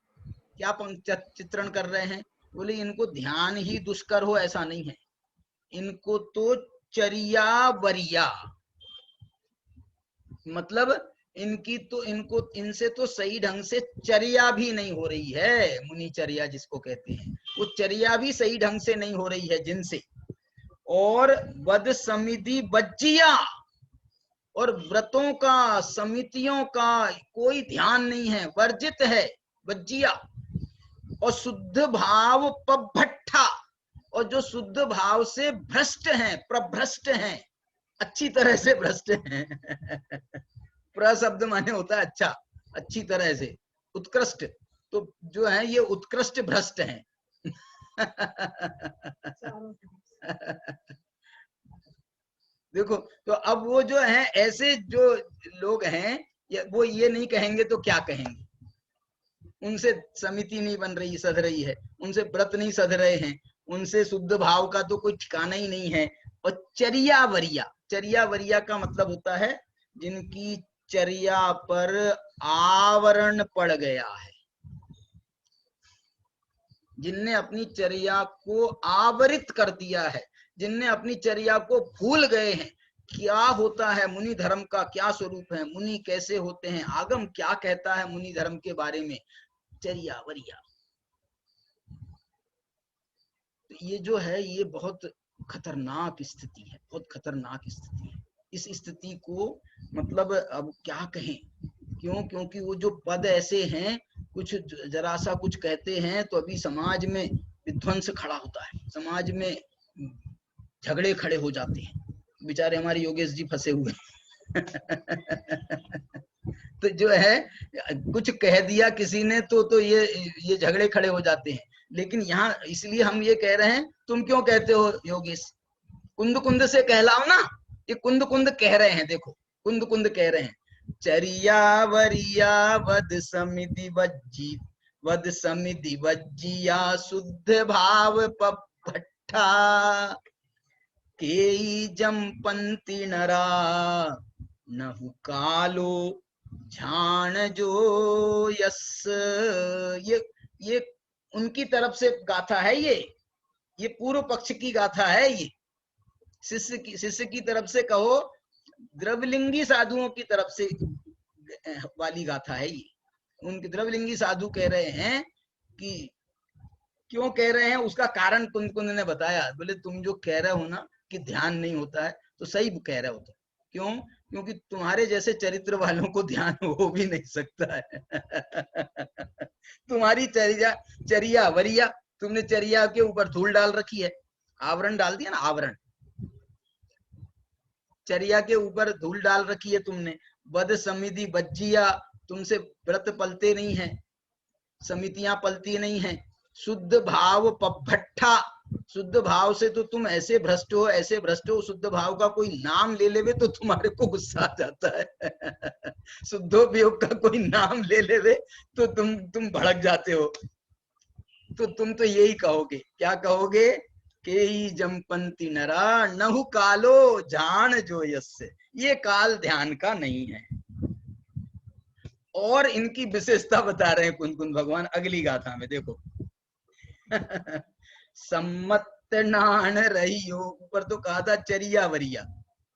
क्या चित्रण कर रहे हैं? बोले इनको ध्यान ही दुष्कर हो ऐसा नहीं है, इनको तो चर्या वरिया, मतलब इनसे तो सही ढंग से चर्या भी नहीं हो रही है, मुनि चर्या जिसको कहते हैं, वो चर्या भी सही ढंग से नहीं हो रही है जिनसे। और वद समिधि बज्जिया, और व्रतों का, समितियों का कोई ध्यान नहीं है, वर्जित है, वज्जिया। और शुद्ध भाव पभट्ठा, और जो शुद्ध भाव से भ्रष्ट हैं, प्रभ्रष्ट हैं, अच्छी तरह से भ्रष्ट हैं। प्र शब्द माने होता है अच्छा, अच्छी तरह से, उत्कृष्ट, तो जो है ये उत्कृष्ट भ्रष्ट हैं। देखो, तो अब वो जो है ऐसे जो लोग हैं, वो ये नहीं कहेंगे तो क्या कहेंगे? उनसे समिति नहीं बन रही, सध रही है, उनसे व्रत नहीं सध रहे हैं, उनसे शुद्ध भाव का तो कोई ठिकाना ही नहीं है। और चर्या वरिया, चर्या वरिया का मतलब होता है जिनकी चर्या पर आवरण पड़ गया है, जिनने अपनी चर्या को आवरित कर दिया है, जिनने अपनी चर्या को भूल गए हैं। क्या होता है मुनि धर्म का, क्या स्वरूप है, मुनि कैसे होते हैं, आगम क्या कहता है मुनि धर्म के बारे में, चर्या वरिया। तो ये जो है ये बहुत खतरनाक स्थिति है, बहुत खतरनाक स्थिति है। इस स्थिति को मतलब अब क्या कहें, क्यों? क्योंकि वो जो पद ऐसे हैं, कुछ जरा सा कुछ कहते हैं तो अभी समाज में विध्वंस खड़ा होता है, समाज में झगड़े खड़े हो जाते हैं। बेचारे हमारे योगेश जी फंसे हुए। तो जो है कुछ कह दिया किसी ने तो ये झगड़े खड़े हो जाते हैं। लेकिन यहाँ इसलिए हम ये कह रहे हैं, तुम क्यों कहते हो योगेश, कुंद कुंद से कहलाओ ना। ये कुंद कुंद कह रहे हैं, देखो कुंद कुंद कह रहे हैं, चरिया वरिया वद समिति वज्जी, वद समिति वज्जिया शुद्ध भाव पभट्ठा, केई जमपंती नरा नहु कालो झाण जो यस। ये उनकी तरफ से गाथा है, ये पूर्व पक्ष की गाथा है। ये शिष्य की तरफ से कहो, द्रवलिंगी साधुओं की तरफ से वाली गाथा है ये। उनके द्रवलिंगी साधु कह रहे हैं कि क्यों कह रहे हैं, उसका कारण कुंद कुंद ने बताया। बोले तुम जो कह रहे हो ना कि ध्यान नहीं होता है, तो सही कह रहे हो। तो क्यों? क्योंकि तुम्हारे जैसे चरित्र वालों को ध्यान हो भी नहीं सकता है। तुम्हारी चरिया वरिया, तुमने चरिया के ऊपर धूल डाल रखी है, आवरण डाल दिया ना, आवरण, चर्या के ऊपर धूल डाल रखी है तुमने। वद समिति बज्जिया, तुमसे व्रत पलते नहीं है, समितियां पलती नहीं है। शुद्ध भाव पभट्ठा, शुद्ध भाव से तो तुम ऐसे भ्रष्ट हो, ऐसे भ्रष्ट हो, शुद्ध भाव का कोई नाम ले लेवे तो तुम्हारे को गुस्सा आ जाता है। शुद्धोपयोग का कोई नाम ले लेवे तो तुम भड़क जाते हो। तो तुम तो यही कहोगे, क्या कहोगे, के ही जमपंती नरा नहु कालो जान जो यस्य, ये काल ध्यान का नहीं है। और इनकी विशेषता बता रहे हैं कुंद कुंद भगवान अगली गाथा में, देखो। सम्मत नान रहियो, ऊपर तो कहा था चरिया वरिया,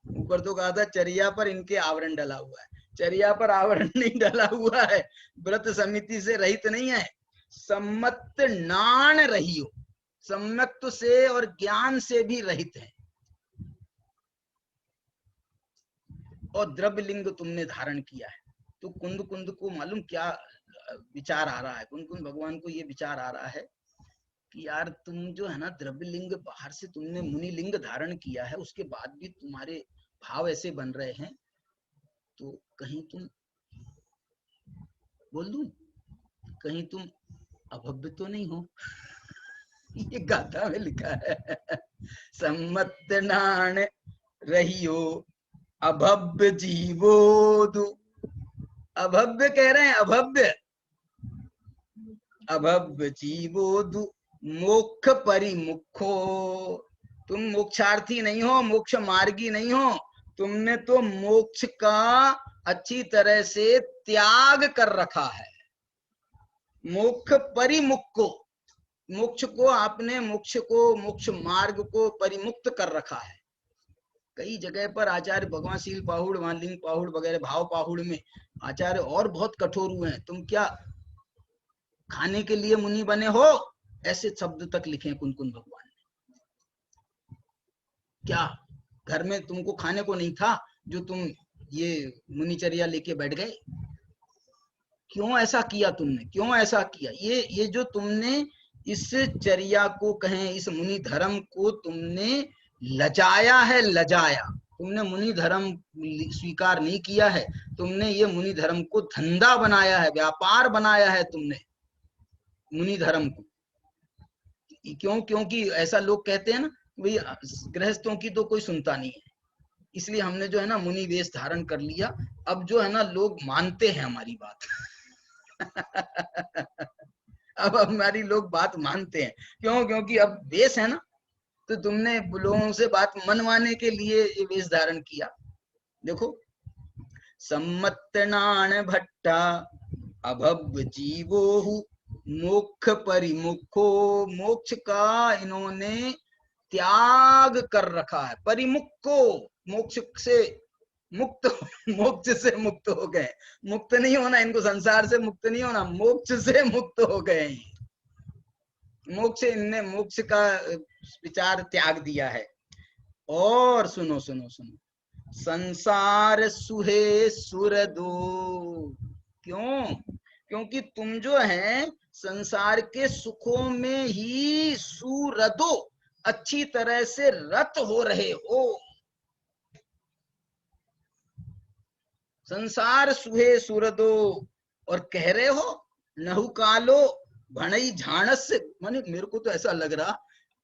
ऊपर तो कहा था चरिया पर इनके आवरण डला हुआ है, चरिया पर आवरण नहीं डला हुआ है, व्रत समिति से रहित नहीं है। सम्मत नान रहियो, सम्यक्त्व से और ज्ञान से भी रहित है। और द्रव्यलिंग तुमने धारण किया है। तो कुंद कुंद को मालूम क्या विचार आ रहा है, कुंद कुंद भगवान को ये विचार आ रहा है कि यार तुम जो है ना द्रव्यलिंग, बाहर से तुमने मुनिलिंग धारण किया है, उसके बाद भी तुम्हारे भाव ऐसे बन रहे हैं, तो कहीं तुम, बोल दूं, कहीं तुम अभव्य तो नहीं हो। ये गाथा में लिखा है, सम्मत नान रहियो अभव्य जीवोदु, अभव्य कह रहे हैं, अभव्य, अभव्य जीवोदु मोक्ष परिमुखो, तुम मोक्षार्थी नहीं हो, मोक्ष मार्गी नहीं हो, तुमने तो मोक्ष का अच्छी तरह से त्याग कर रखा है। मोक्ष परिमुख को, मोक्ष को आपने, मोक्ष को, मोक्ष मार्ग को परिमुक्त कर रखा है। कई जगह पर आचार्य भगवान शील पाहुड़, वहां लिंग पाहुड़ वगैरह भाव पाहुड़ में आचार्य और बहुत कठोर हुए हैं, तुम क्या खाने के लिए मुनि बने हो, ऐसे शब्द तक लिखे कुंद कुंद भगवान ने। क्या घर में तुमको खाने को नहीं था जो तुम ये मुनिचर्या लेके बैठ गए। क्यों ऐसा किया तुमने, क्यों ऐसा किया? ये जो तुमने इस चर्या को कहें, इस मुनि धर्म को तुमने लजाया है, लजाया। तुमने मुनि धर्म स्वीकार नहीं किया है, तुमने ये मुनि धर्म को धंधा बनाया है, व्यापार बनाया है तुमने मुनि धर्म को। क्यों? क्योंकि ऐसा लोग कहते हैं ना, भाई गृहस्थों की तो कोई सुनता नहीं है, इसलिए हमने जो है ना मुनि वेश धारण कर लिया। अब जो है ना लोग मानते हैं हमारी बात। अब हमारी लोग बात मानते हैं। क्यों? क्योंकि अब वेश है ना, तो तुमने लोगों से बात मनवाने के लिए ये वेश धारण किया। देखो, सम्मतनान भट्टा अभव जीवो मोक्ष परिमुखो, मोक्ष का इन्होंने त्याग कर रखा है। परिमुखो, मोक्ष से मुक्त, मोक्ष से मुक्त हो गए। मुक्त नहीं होना इनको, संसार से मुक्त नहीं होना, मोक्ष से मुक्त हो गए। मोक्ष, इनने मोक्ष का विचार त्याग दिया है। और सुनो सुनो सुनो, संसार सुहे सुर दो। क्यों? क्योंकि तुम जो है संसार के सुखों में ही सुरदो, अच्छी तरह से रत हो रहे हो। संसार सुहे सुरदो, और कह रहे हो नहु कालो भणई झाणस। माने मेरे को तो ऐसा लग रहा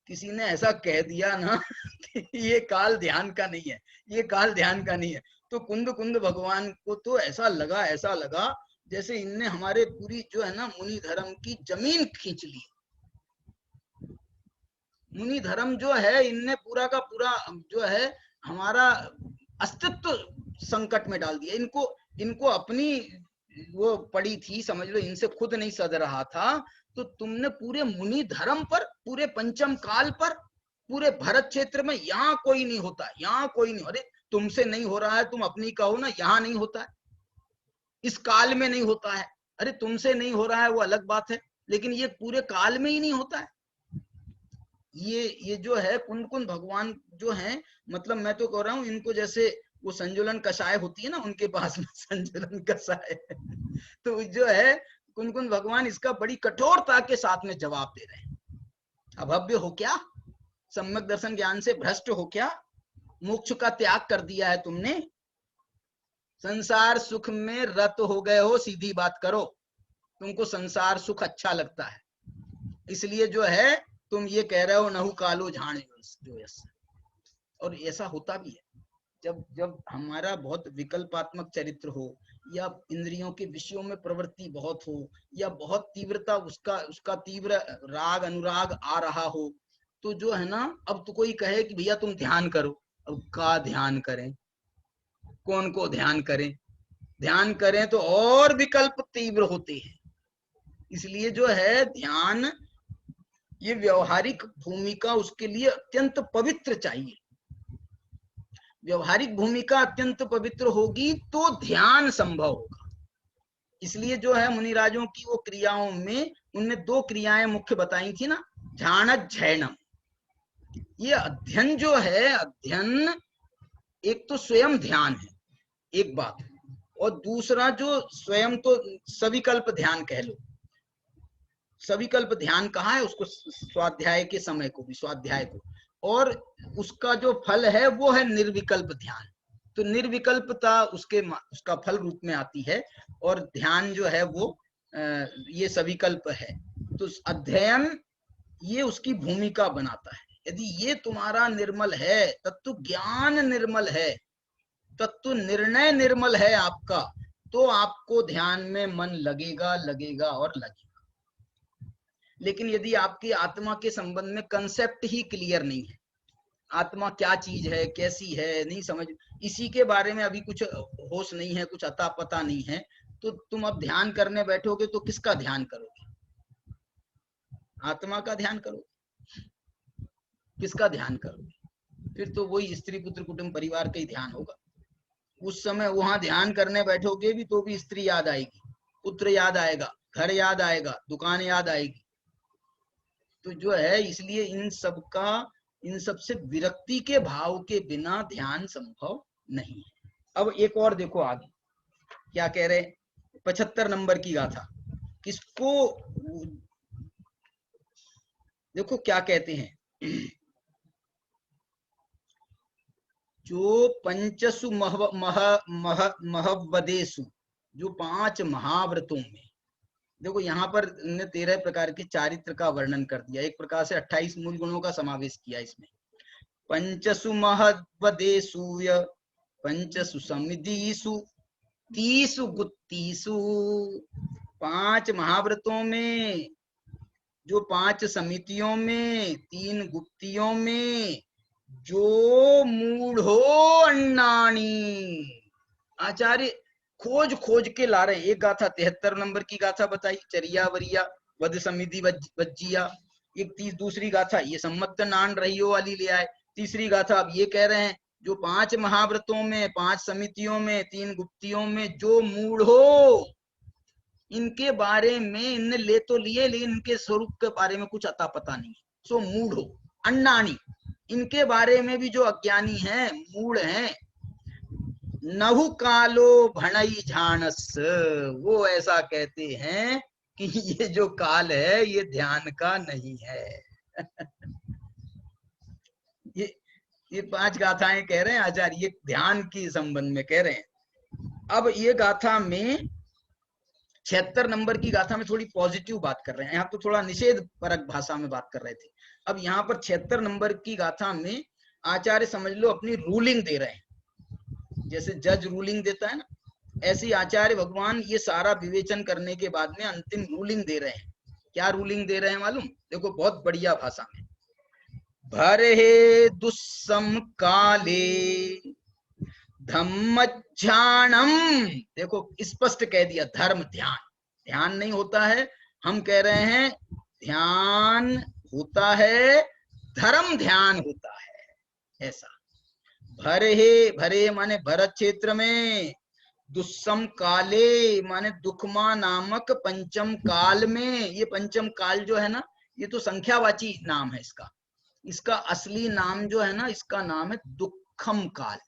किसी ने ऐसा कह दिया ना कि ये काल ध्यान का नहीं है, ये काल ध्यान का नहीं है। तो कुंद कुंद भगवान को तो ऐसा लगा जैसे इनने हमारे पूरी जो है ना मुनि धर्म की जमीन खींच ली। मुनि धर्म जो है इनने पूरा का पूरा जो है हमारा अस्तित्व संकट में डाल दिया। इनको अपनी वो पड़ी थी, समझ लो, इनसे खुद नहीं सध रहा था। तो तुमने पूरे मुनि धर्म पर, पूरे पंचम काल पर, पूरे भरत क्षेत्र में, यहाँ कोई नहीं होता, यहाँ कोई नहीं। अरे तुमसे नहीं हो रहा है, तुम अपनी कहो ना, यहाँ नहीं होता है, इस काल में नहीं होता है। अरे तुमसे नहीं हो रहा है वो अलग बात है, लेकिन ये पूरे काल में ही नहीं होता है। ये जो है कुंद कुंद भगवान जो है, मतलब मैं तो कह रहा हूँ इनको जैसे वो संजुलन कषाय होती है ना, उनके पास में संजुलन कषाय तो जो है कुंद कुंद भगवान इसका बड़ी कठोरता के साथ में जवाब दे रहे हैं। अभव्य हो क्या? सम्यक दर्शन ज्ञान से भ्रष्ट हो क्या? मोक्ष का त्याग कर दिया है तुमने, संसार सुख में रत हो गए हो। सीधी बात करो, तुमको संसार सुख अच्छा लगता है, इसलिए जो है तुम ये कह रहे हो नहु कालो झाणे जो। और ऐसा होता भी है, जब हमारा बहुत विकल्पात्मक चरित्र हो, या इंद्रियों के विषयों में प्रवृत्ति बहुत हो, या बहुत तीव्रता उसका तीव्र राग अनुराग आ रहा हो, तो जो है ना, अब तो कोई कहे कि भैया तुम ध्यान करो। अब का ध्यान करें, कौन को ध्यान करें? ध्यान करें तो और विकल्प तीव्र होते हैं। इसलिए जो है ध्यान, ये व्यवहारिक भूमिका उसके लिए अत्यंत पवित्र चाहिए। व्यवहारिक भूमिका अत्यंत पवित्र होगी तो ध्यान संभव होगा। इसलिए जो है मुनिराजों की वो क्रियाओं में, उनमें दो क्रियाएं मुख्य बताई थी ना, ध्यान झैनम। ये अध्ययन जो है, अध्ययन एक तो स्वयं ध्यान है, एक बात, और दूसरा जो स्वयं तो सविकल्प ध्यान कह लो। सविकल्प ध्यान कहा है उसको? स्वाध्याय के समय को भी, स्वाध्याय को, और उसका जो फल है वो है निर्विकल्प ध्यान। तो निर्विकल्पता उसका फल रूप में आती है, और ध्यान जो है वो ये सविकल्प है। तो अध्ययन ये उसकी भूमिका बनाता है। यदि ये तुम्हारा निर्मल है, तत्व ज्ञान निर्मल है, तत्व निर्णय निर्मल है आपका, तो आपको ध्यान में मन लगेगा, लगेगा और लगेगा। लेकिन यदि आपकी आत्मा के संबंध में कंसेप्ट ही क्लियर नहीं है, आत्मा क्या चीज है, कैसी है, नहीं समझ, इसी के बारे में अभी कुछ होश नहीं है, कुछ अता पता नहीं है, तो तुम अब ध्यान करने बैठोगे तो किसका ध्यान करोगे? आत्मा का ध्यान करोगे? किसका ध्यान करोगे? फिर तो वही स्त्री पुत्र कुटुंब परिवार का ही ध्यान होगा। उस समय वहां ध्यान करने बैठोगे भी तो भी स्त्री याद आएगी, पुत्र याद आएगा, घर याद आएगा, दुकान याद आएगी। तो जो है इसलिए इन सब से विरक्ति के भाव के बिना ध्यान संभव नहीं है। अब एक और देखो आगे क्या कह रहे, 75 नंबर की गाथा, किसको देखो क्या कहते हैं, जो पंचसु महवदेशु, जो 5 महाव्रतों में, देखो यहाँ पर 13 प्रकार के चारित्र का वर्णन कर दिया, एक प्रकार से 28 मूल गुणों का समावेश किया इसमें। पंचसु महवदेशु पंचसु समिधिषु 30 गुत्तीसु, 5 महाव्रतों में, जो 5 समितियों में, 3 गुप्तियों में, जो मूढ़ो अन्नानी, आचार्य खोज खोज के ला रहे। एक गाथा 73 नंबर की गाथा बताई, चरिया वरिया वध समिधि वज्जिया। एक दूसरी गाथा ये सम्मत नान रहियो वाली ले आए। तीसरी गाथा अब ये कह रहे हैं जो 5 महाव्रतों में, 5 समितियों में, 3 गुप्तियों में जो मूढ़ो, इनके बारे में इनने ले तो लिए लेकिन इनके स्वरूप के बारे में कुछ अता पता नहीं। सो मूढ़ो अन्नानी, इनके बारे में भी जो अज्ञानी हैं, मूढ़ हैं। नहु कालो भणई झानस, वो ऐसा कहते हैं कि ये जो काल है ये ध्यान का नहीं है। ये 5 गाथाएं कह रहे हैं आचार्य, ये ध्यान के संबंध में कह रहे हैं। अब ये गाथा में 76 नंबर की गाथा में थोड़ी पॉजिटिव बात कर रहे हैं, यहाँ तो थोड़ा निषेध परक भाषा में बात कर रहे थे। अब यहाँ पर 76 नंबर की गाथा में आचार्य समझ लो अपनी रूलिंग दे रहे हैं, जैसे जज रूलिंग देता है ना, ऐसी आचार्य भगवान ये सारा विवेचन करने के बाद में अंतिम रूलिंग दे रहे हैं। क्या रूलिंग दे रहे हैं मालूम? देखो बहुत बढ़िया भाषा में, भरे दुस्सम काले धम्मज्ञानम, देखो स्पष्ट कह दिया, धर्म ध्यान, ध्यान नहीं होता है, हम कह रहे हैं ध्यान होता है, धर्म ध्यान होता है। ऐसा भरे, भरे माने भरत क्षेत्र में, दुस्सम काले माने दुखमा नामक पंचम काल में। ये पंचम काल जो है ना, ये तो संख्यावाची नाम है इसका, इसका असली नाम जो है ना, इसका नाम है दुखम काल।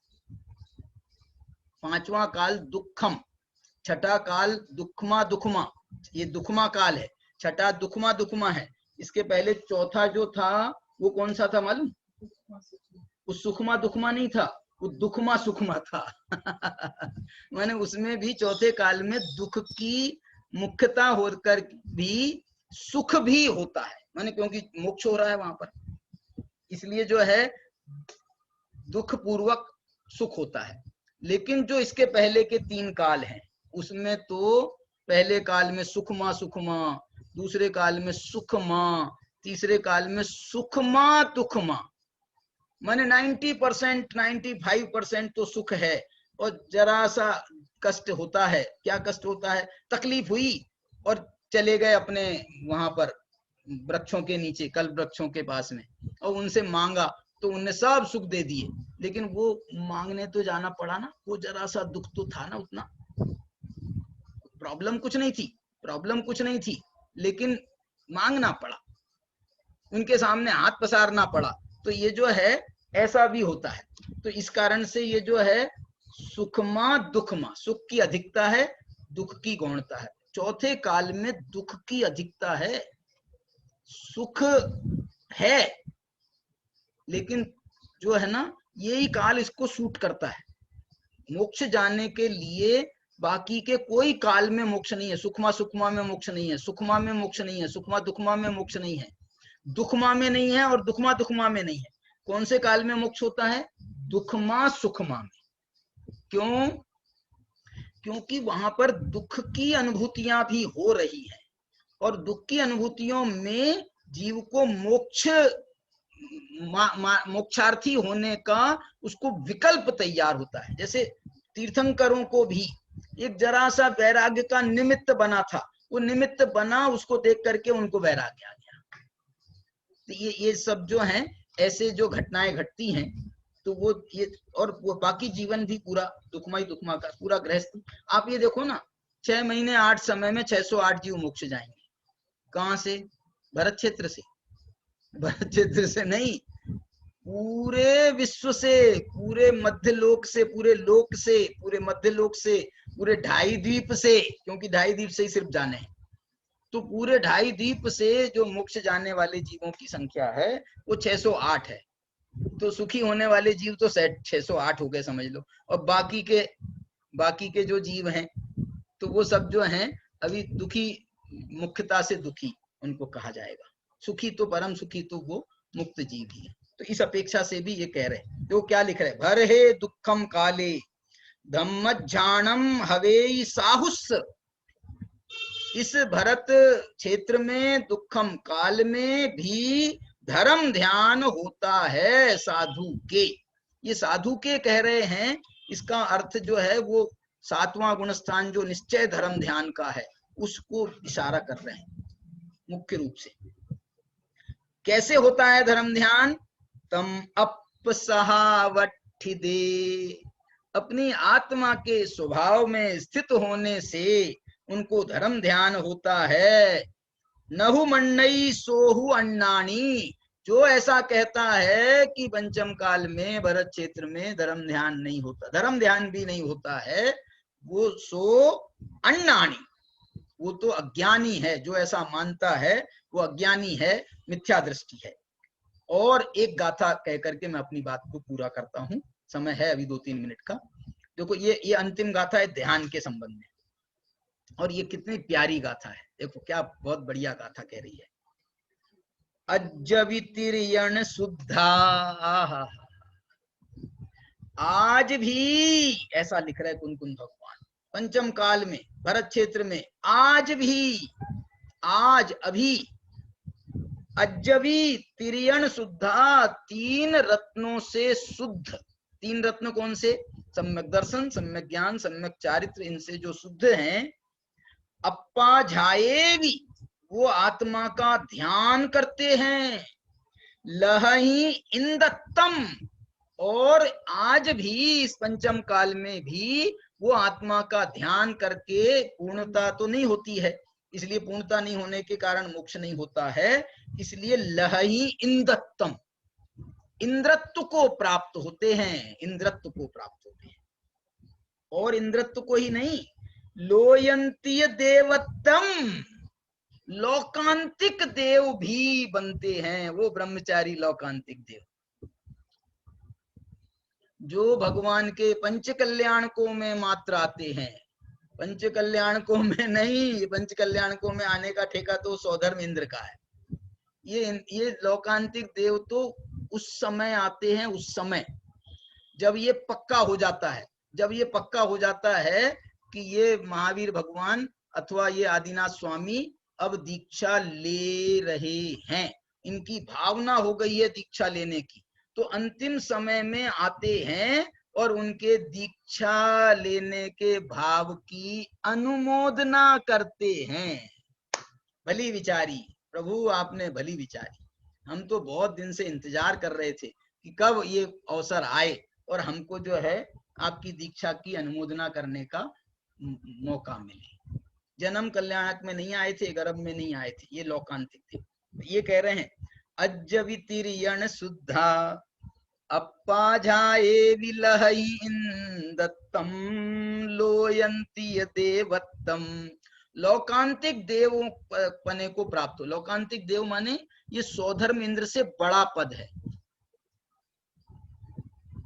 5वां काल दुखम, छठा काल दुखमा दुखमा, ये दुखमा काल है, छठा दुखमा दुखमा है। इसके पहले चौथा जो था वो कौन सा था मालूम? वो सुखमा दुखमा नहीं था, वो दुखमा सुखमा था। माने उसमें भी चौथे काल में दुख की मुख्यता होकर भी सुख भी होता है, माने क्योंकि मोक्ष हो रहा है वहां पर, इसलिए जो है दुख पूर्वक सुख होता है। लेकिन जो इसके पहले के 3 काल हैं उसमें तो पहले काल में सुखमा सुखमा, दूसरे काल में सुखमा, तीसरे काल में सुखमा दुखमा, माने 90% 95% तो सुख है और जरा सा कष्ट होता है। क्या कष्ट होता है? तकलीफ हुई और चले गए अपने वहां पर वृक्षों के नीचे, कल वृक्षों के पास में, और उनसे मांगा तो उनने सब सुख दे दिए, लेकिन वो मांगने तो जाना पड़ा ना, वो जरा सा दुख तो था ना, उतना प्रॉब्लम कुछ नहीं थी, प्रॉब्लम कुछ नहीं थी, लेकिन मांगना पड़ा, उनके सामने हाथ पसारना पड़ा। तो ये जो है ऐसा भी होता है। तो इस कारण से ये जो है सुखमा दुखमा, सुख की अधिकता है, दुख की गौणता है। चौथे काल में दुख की अधिकता है, सुख है लेकिन जो है ना, यही काल इसको सूट करता है। मोक्ष जाने के लिए बाकी के कोई काल में मोक्ष नहीं है। सुखमा सुखमा में मोक्ष नहीं है, सुखमा में मोक्ष नहीं है, सुखमा दुखमा में मोक्ष नहीं है, दुखमा में नहीं है और दुखमा दुखमा में नहीं है। कौन से काल में मोक्ष होता है? दुखमा सुखमा में। क्यों? क्योंकि वहां पर दुख की अनुभूतियां भी हो रही है और दुख की अनुभूतियों में जीव को मोक्ष मोक्षार्थी होने का उसको विकल्प तैयार होता है। जैसे तीर्थंकरों को भी एक जरा सा वैराग्य का निमित्त बना था, वो निमित्त बना, उसको देख करके उनको वैराग्य आ गया। तो ये सब जो हैं ऐसे जो घटनाएं घटती हैं, तो वो ये, और वो बाकी जीवन भी पूरा दुखमय दुखमा का पूरा गृहस्थ। आप ये देखो ना, 6 महीने 8 समय में 608 जीव मोक्ष जाएंगे। कहां से? भरत क्षेत्र से। भरत क्षेत्र से नहीं, पूरे विश्व से, पूरे मध्य लोक से, पूरे लोक से, पूरे मध्य लोक से, पूरे ढाई द्वीप से, क्योंकि ढाई द्वीप से ही सिर्फ जाने हैं, तो पूरे ढाई द्वीप से जो मोक्ष जाने वाले जीवों की संख्या है वो 608 है। तो सुखी होने वाले जीव तो 608 हो गए समझ लो, और बाकी के जो जीव हैं तो वो सब जो हैं अभी दुखी, मुख्यता से दुखी उनको कहा जाएगा। सुखी तो, परम सुखी तो वो मुक्त जीव ही है। तो इस अपेक्षा से भी ये कह रहे, तो क्या लिख रहे, भर हे दुखम काले धम्मज्झानम हवेई साहुस। इस भरत क्षेत्र में दुखम काल में भी धर्म ध्यान होता है साधु के। ये साधु के कह रहे हैं, इसका अर्थ जो है वो 7वां गुण स्थान जो निश्चय धर्म ध्यान का है उसको इशारा कर रहे हैं मुख्य रूप से। कैसे होता है धर्म ध्यान, तम अपसहावठिदे, अपनी आत्मा के स्वभाव में स्थित होने से उनको धर्म ध्यान होता है। नहु मन्नई सोहु अन्नानी, जो ऐसा कहता है कि पंचम काल में भरत क्षेत्र में धर्म ध्यान नहीं होता, धर्म ध्यान भी नहीं होता है, वो सो अन्नानी, वो तो अज्ञानी है। जो ऐसा मानता है वो अज्ञानी है, मिथ्या दृष्टि है। और एक गाथा कह करके मैं अपनी बात को पूरा करता हूं, समय है अभी 2-3 मिनट का। देखो ये अंतिम गाथा है ध्यान के संबंध में, और ये कितनी प्यारी गाथा है, देखो क्या बहुत बढ़िया गाथा कह रही है। अज्जवितिर्यण शुद्धा, आज भी, ऐसा लिख रहे कुनकुन भगवान पंचम काल में भरत क्षेत्र में, आज भी, आज अभी, अज्जवी तिरियण शुद्धा, 3 रत्नों से शुद्ध। 3 रत्न कौन से, सम्यक दर्शन, सम्यक ज्ञान, सम्यक चारित्र, इनसे जो शुद्ध हैं। अप्पा झाएगी, वो आत्मा का ध्यान करते हैं। लहही इंदत्तम, और आज भी इस पंचम काल में भी वो आत्मा का ध्यान करके, पूर्णता तो नहीं होती है, इसलिए पूर्णता नहीं होने के कारण मोक्ष नहीं होता है, इसलिए लहही इंदत्तम, इंद्रत्व को प्राप्त होते हैं, इंद्रत्व को प्राप्त होते हैं। और इंद्रत्व को ही नहीं, लोयंतीय देवत्तम, लौकांतिक देव भी बनते हैं, वो ब्रह्मचारी लौकांतिक देव जो भगवान के पंच कल्याणकों में मात्र आते हैं। पंच कल्याणकों में नहीं, पंच कल्याणकों में आने का ठेका तो सौधर्म इंद्र का है। ये लौकांतिक देव तो उस समय आते हैं, उस समय जब ये पक्का हो जाता है, जब ये पक्का हो जाता है कि ये महावीर भगवान अथवा ये आदिनाथ स्वामी अब दीक्षा ले रहे हैं, इनकी भावना हो गई है दीक्षा लेने की, तो अंतिम समय में आते हैं और उनके दीक्षा लेने के भाव की अनुमोदना करते हैं। भली विचारी प्रभु, आपने भली विचारी, हम तो बहुत दिन से इंतजार कर रहे थे कि कब ये अवसर आए और हमको जो है आपकी दीक्षा की अनुमोदना करने का मौका मिले। जन्म कल्याणक में नहीं आए थे, गर्भ में नहीं आए थे, ये लौकांतिक थे। ये कह रहे हैं अज्जवितिर्यण शुद्धा, अप्पा झाए विलहई इंदत्तम, लोयंती देवत्तम, लौकांतिक देवों पने को प्राप्त हो। लौकांतिक देव माने ये सौधर्म इंद्र से बड़ा पद है।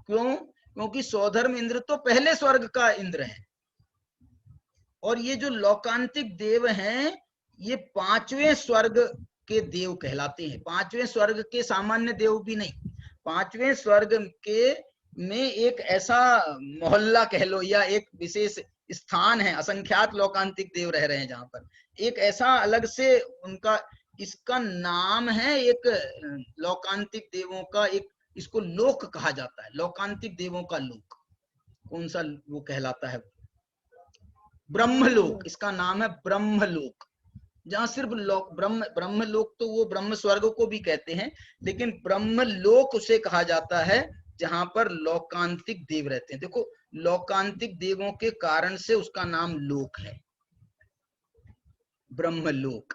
क्यों, क्योंकि सौधर्म इंद्र तो पहले स्वर्ग का इंद्र है, और ये जो लौकांतिक देव हैं ये 5वें स्वर्ग के देव कहलाते हैं। 5वें स्वर्ग के सामान्य देव भी नहीं, 5वें स्वर्ग के में एक ऐसा मोहल्ला कह लो या एक विशेष स्थान है, असंख्यात लौकांतिक देव रह रहे हैं जहां पर, एक ऐसा अलग से उनका, इसका नाम है, एक लौकांतिक देवों का एक, इसको लोक कहा जाता है, लौकांतिक देवों का लोक। कौन सा वो कहलाता है, ब्रह्मलोक, इसका नाम है ब्रह्मलोक, जहां सिर्फ ब्रह्मलोक तो वो ब्रह्म स्वर्ग को भी कहते हैं, लेकिन ब्रह्मलोक उसे कहा जाता है जहां पर लौकांतिक देव रहते हैं। देखो लौकांतिक देवों के कारण से उसका नाम लोक है, ब्रह्मलोक।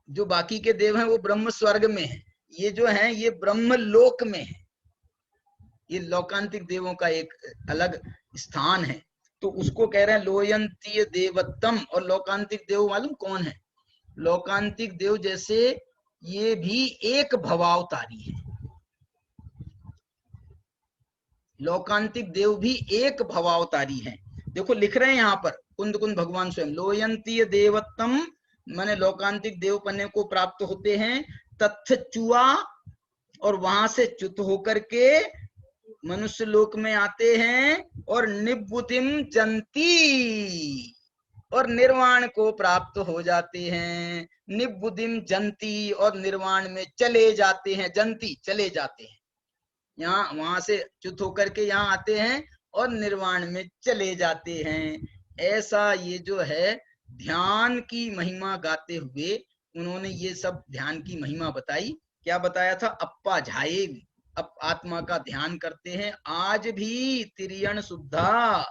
जो बाकी के देव हैं वो ब्रह्म स्वर्ग में है, ये जो है ये ब्रह्मलोक में है, ये लौकांतिक देवों का एक अलग स्थान है। तो उसको कह रहे हैं लोयंतीय देवत्तम। और लौकांतिक देव मालूम कौन है? लौकांतिक देव जैसे ये भी एक भवावतारी है। लौकांतिक देव भी एक भवावतारी हैं। देखो लिख रहे हैं यहाँ पर कुंद कुंद भगवान स्वयं, लोयंतीय देवत्तम माने लौकांतिक देव पन्ने को प्राप्त होते हैं, तत्थ चुआ और वहां से च्युत होकर के मनुष्य लोक में आते हैं और निबुतिम जंती और निर्वाण को प्राप्त हो जाते हैं। निबुदिम जंती और निर्वाण में चले जाते हैं, जंती चले जाते हैं, यहाँ वहां से च्युत होकर के यहाँ आते हैं और निर्वाण में चले जाते हैं। ऐसा ये जो है ध्यान की महिमा गाते हुए उन्होंने ये सब ध्यान की महिमा बताई। क्या बताया था? अप्पा झाए, अब आत्मा का ध्यान करते हैं आज भी तिरियण शुद्धा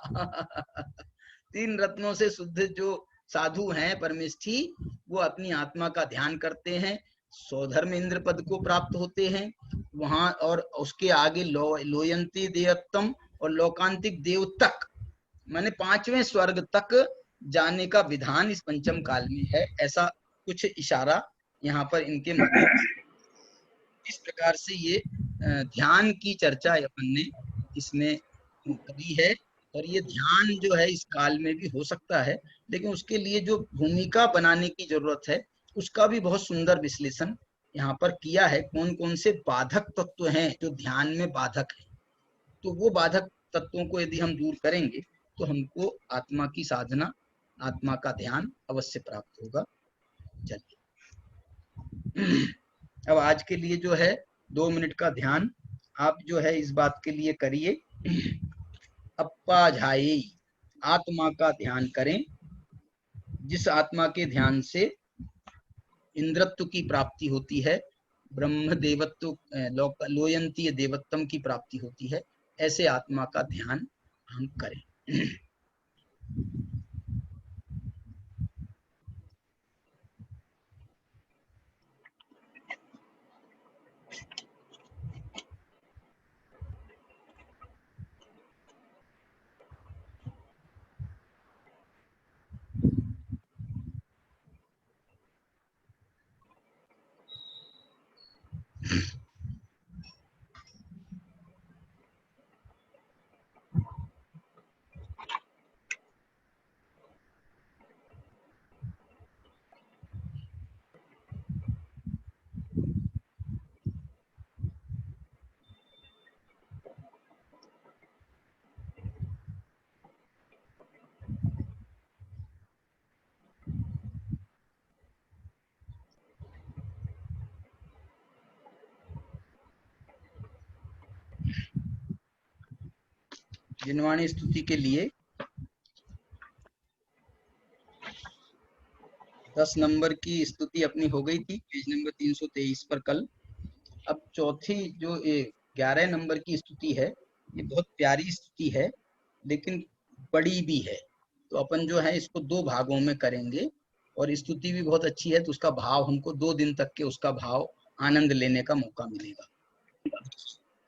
तीन रत्नों से शुद्ध जो साधु हैं परमेष्ठी, वो अपनी आत्मा का ध्यान करते हैं, सौधर्म इंद्र पद को प्राप्त होते हैं वहां। और उसके आगे लोयंती देवत्तम और लौकांतिक देव तक माने पांचवें स्वर्ग तक जाने का विधान इस पंचम काल में है। ऐसा कुछ इशारा यहाँ पर इनके इस प्रकार से ये ध्यान की चर्चा अपन ने इसमें करी है। और ये ध्यान जो है इस काल में भी हो सकता है, लेकिन उसके लिए जो भूमिका बनाने की जरूरत है उसका भी बहुत सुंदर विश्लेषण यहाँ पर किया है। कौन कौन से बाधक तत्व हैं जो ध्यान में बाधक है, तो वो बाधक तत्वों को यदि हम दूर करेंगे तो हमको आत्मा की साधना, आत्मा का ध्यान अवश्य प्राप्त होगा। चलिए अब आज के लिए जो है 2 मिनट का ध्यान आप जो है इस बात के लिए करिए, अप्पा झाई आत्मा का ध्यान करें, जिस आत्मा के ध्यान से इंद्रत्व की प्राप्ति होती है, ब्रह्म देवत्व लोयंतीय देवत्तम की प्राप्ति होती है, ऐसे आत्मा का ध्यान हम करें। जिनवाणी स्तुति के लिए 10 नंबर की स्तुति अपनी हो गई थी, पेज नंबर 323 पर कल। अब चौथी जो 11 नंबर की स्तुति है, ये बहुत प्यारी स्तुति है लेकिन बड़ी भी है। तो अपन जो है इसको 2 भागों में करेंगे और स्तुति भी बहुत अच्छी है, तो उसका भाव हमको 2 दिन तक के उसका भाव आनंद लेने का मौका मिलेगा।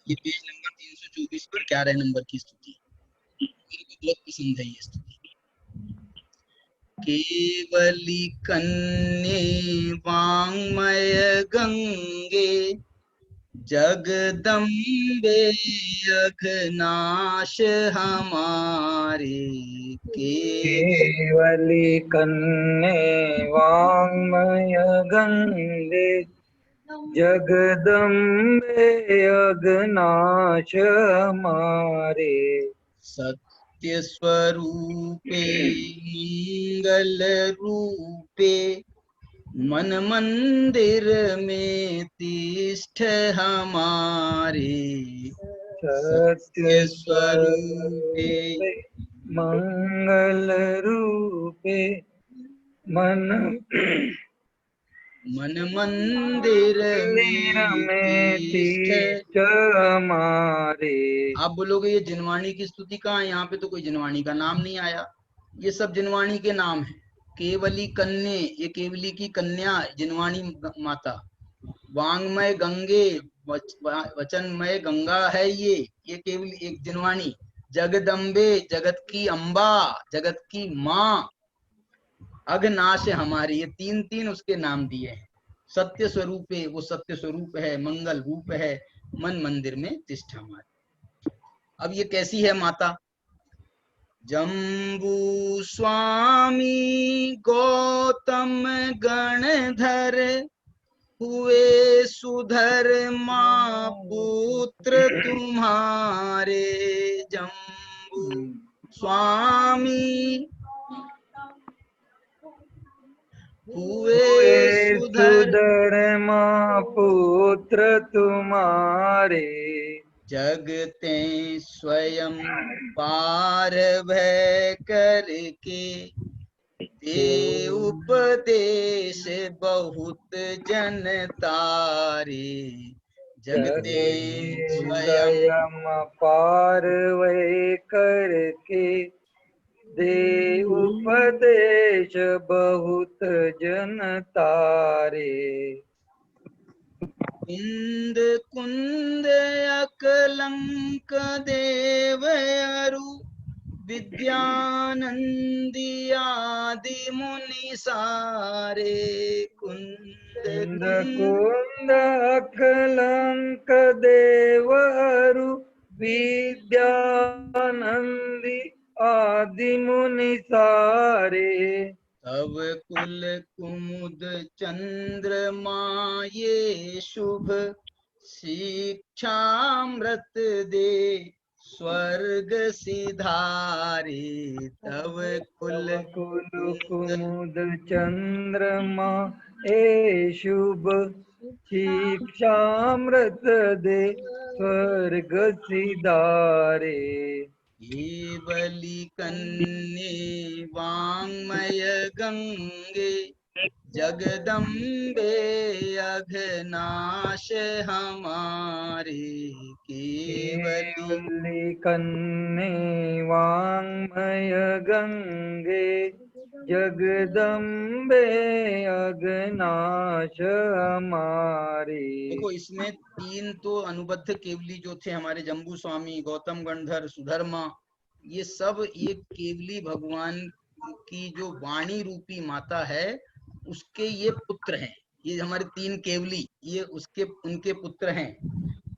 ये पेज नंबर 324 पर 11 नंबर की स्तुति, मेरे को बहुत पसंद है ये स्तुति। केवली कन्ये वाङ्मय गंगे जगदम्बे अघनाश हमारे।
केवली कन्ये वाङ्मय गंगे जगदम्बे अघनाश हमारे।
सत्य स्वरूपे मंगल रूपे मन मंदिर में तिष्ठ हमारे।
सत्य स्वरूपे मंगल रूपे मन
मंदिर में तिष्ठ
हमारे।
आप बोलोगे ये जिनवाणी की स्तुति कहाँ है? यहाँ पे तो कोई जिनवाणी का नाम नहीं आया, ये सब जिनवाणी के नाम है। केवली कन्ये, ये केवली की कन्या जिनवाणी माता, वांग्मय गंगे, वचनमय गंगा है ये केवल एक जिनवाणी। जगदम्बे, जगत की अम्बा, जगत की माँ। अघनाश हमारी, ये तीन तीन उसके नाम दिए हैं। सत्य स्वरूप है, वो सत्य स्वरूप है, मंगल रूप है, मन मंदिर में तिष्ठ हमारी। अब ये कैसी है माता? जम्बू स्वामी गौतम गणधर, हुए सुधर माँ पुत्र तुम्हारे। जम्बू स्वामी हुए सुधर
सुधर्मा पुत्र तुम्हारे।
जगते स्वयं पार भय करके, दे उपदेश बहुत जन तारे। जगते स्वयं
स्वयं पार वै करके, दे उपदेश बहुत जन तारे।
कुंद कुंद अकलंक देव अरु, विद्यानंदी आदि मुनि सारे। कुंद
कुंद
कुंद
कुंद अकलंक देवरु, विद्यानंदी आदि मुनि सारे।
तव कुल कुमुद चंद्रमा ये शुभ, शिक्षामृत दे स्वर्ग सिधारे। तव कुल
कुल
कुमुद
कुमुद चंद्रमा ए शुभ, शिक्षामृत दे स्वर्ग सिधारे।
केवली कन्ये वाङ्मय गंगे, जगदम्बे अघनाश हमारे। केवली
केवली कन्ये वाङ्मय गंगे, जगदम्बे अघनाश हमारे।
देखो, इसमें तीन तो अनुबद्ध केवली जो थे हमारे, जम्बू स्वामी, गौतम गणधर, सुधर्मा, ये सब एक केवली भगवान की जो वाणी रूपी माता है उसके ये पुत्र हैं। ये हमारे तीन केवली, ये उसके उनके पुत्र हैं,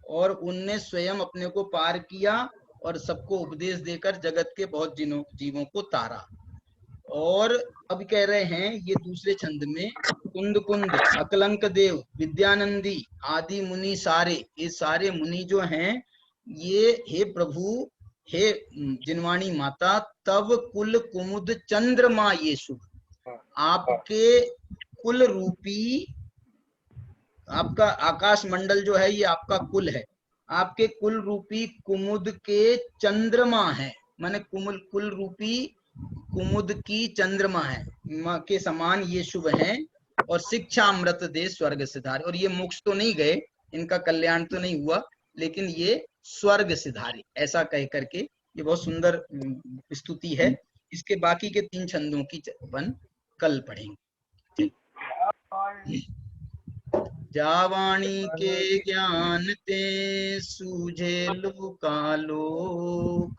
और उनने स्वयं अपने को पार किया और सबको उपदेश देकर जगत के बहुत जीवों को तारा। और अब कह रहे हैं ये दूसरे छंद में, कुंद कुंद अकलंक देव विद्यानंदी आदि मुनि सारे, ये सारे मुनि जो हैं ये हे प्रभु, हे जिनवाणी माता, तव कुल कुमुद चंद्रमा ये शुभ, आपके कुल रूपी, आपका आकाश मंडल जो है ये आपका कुल है, आपके कुल रूपी कुमुद के चंद्रमा है, माने कुल रूपी कुमुद की चंद्रमा है के समान ये शुभ हैं, और शिक्षा अमृत दे स्वर्ग सिधारे। और ये मोक्ष तो नहीं गए, इनका कल्याण तो नहीं हुआ, लेकिन ये स्वर्ग सिधारे, ऐसा कह करके ये बहुत सुंदर स्तुति है। इसके बाकी के तीन छंदों की अपन कल पढ़ेंगे। जावाणी के ज्ञान ते सूझे लोकालोक,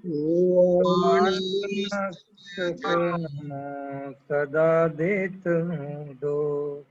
वाणी
सदा देत हूँ दो।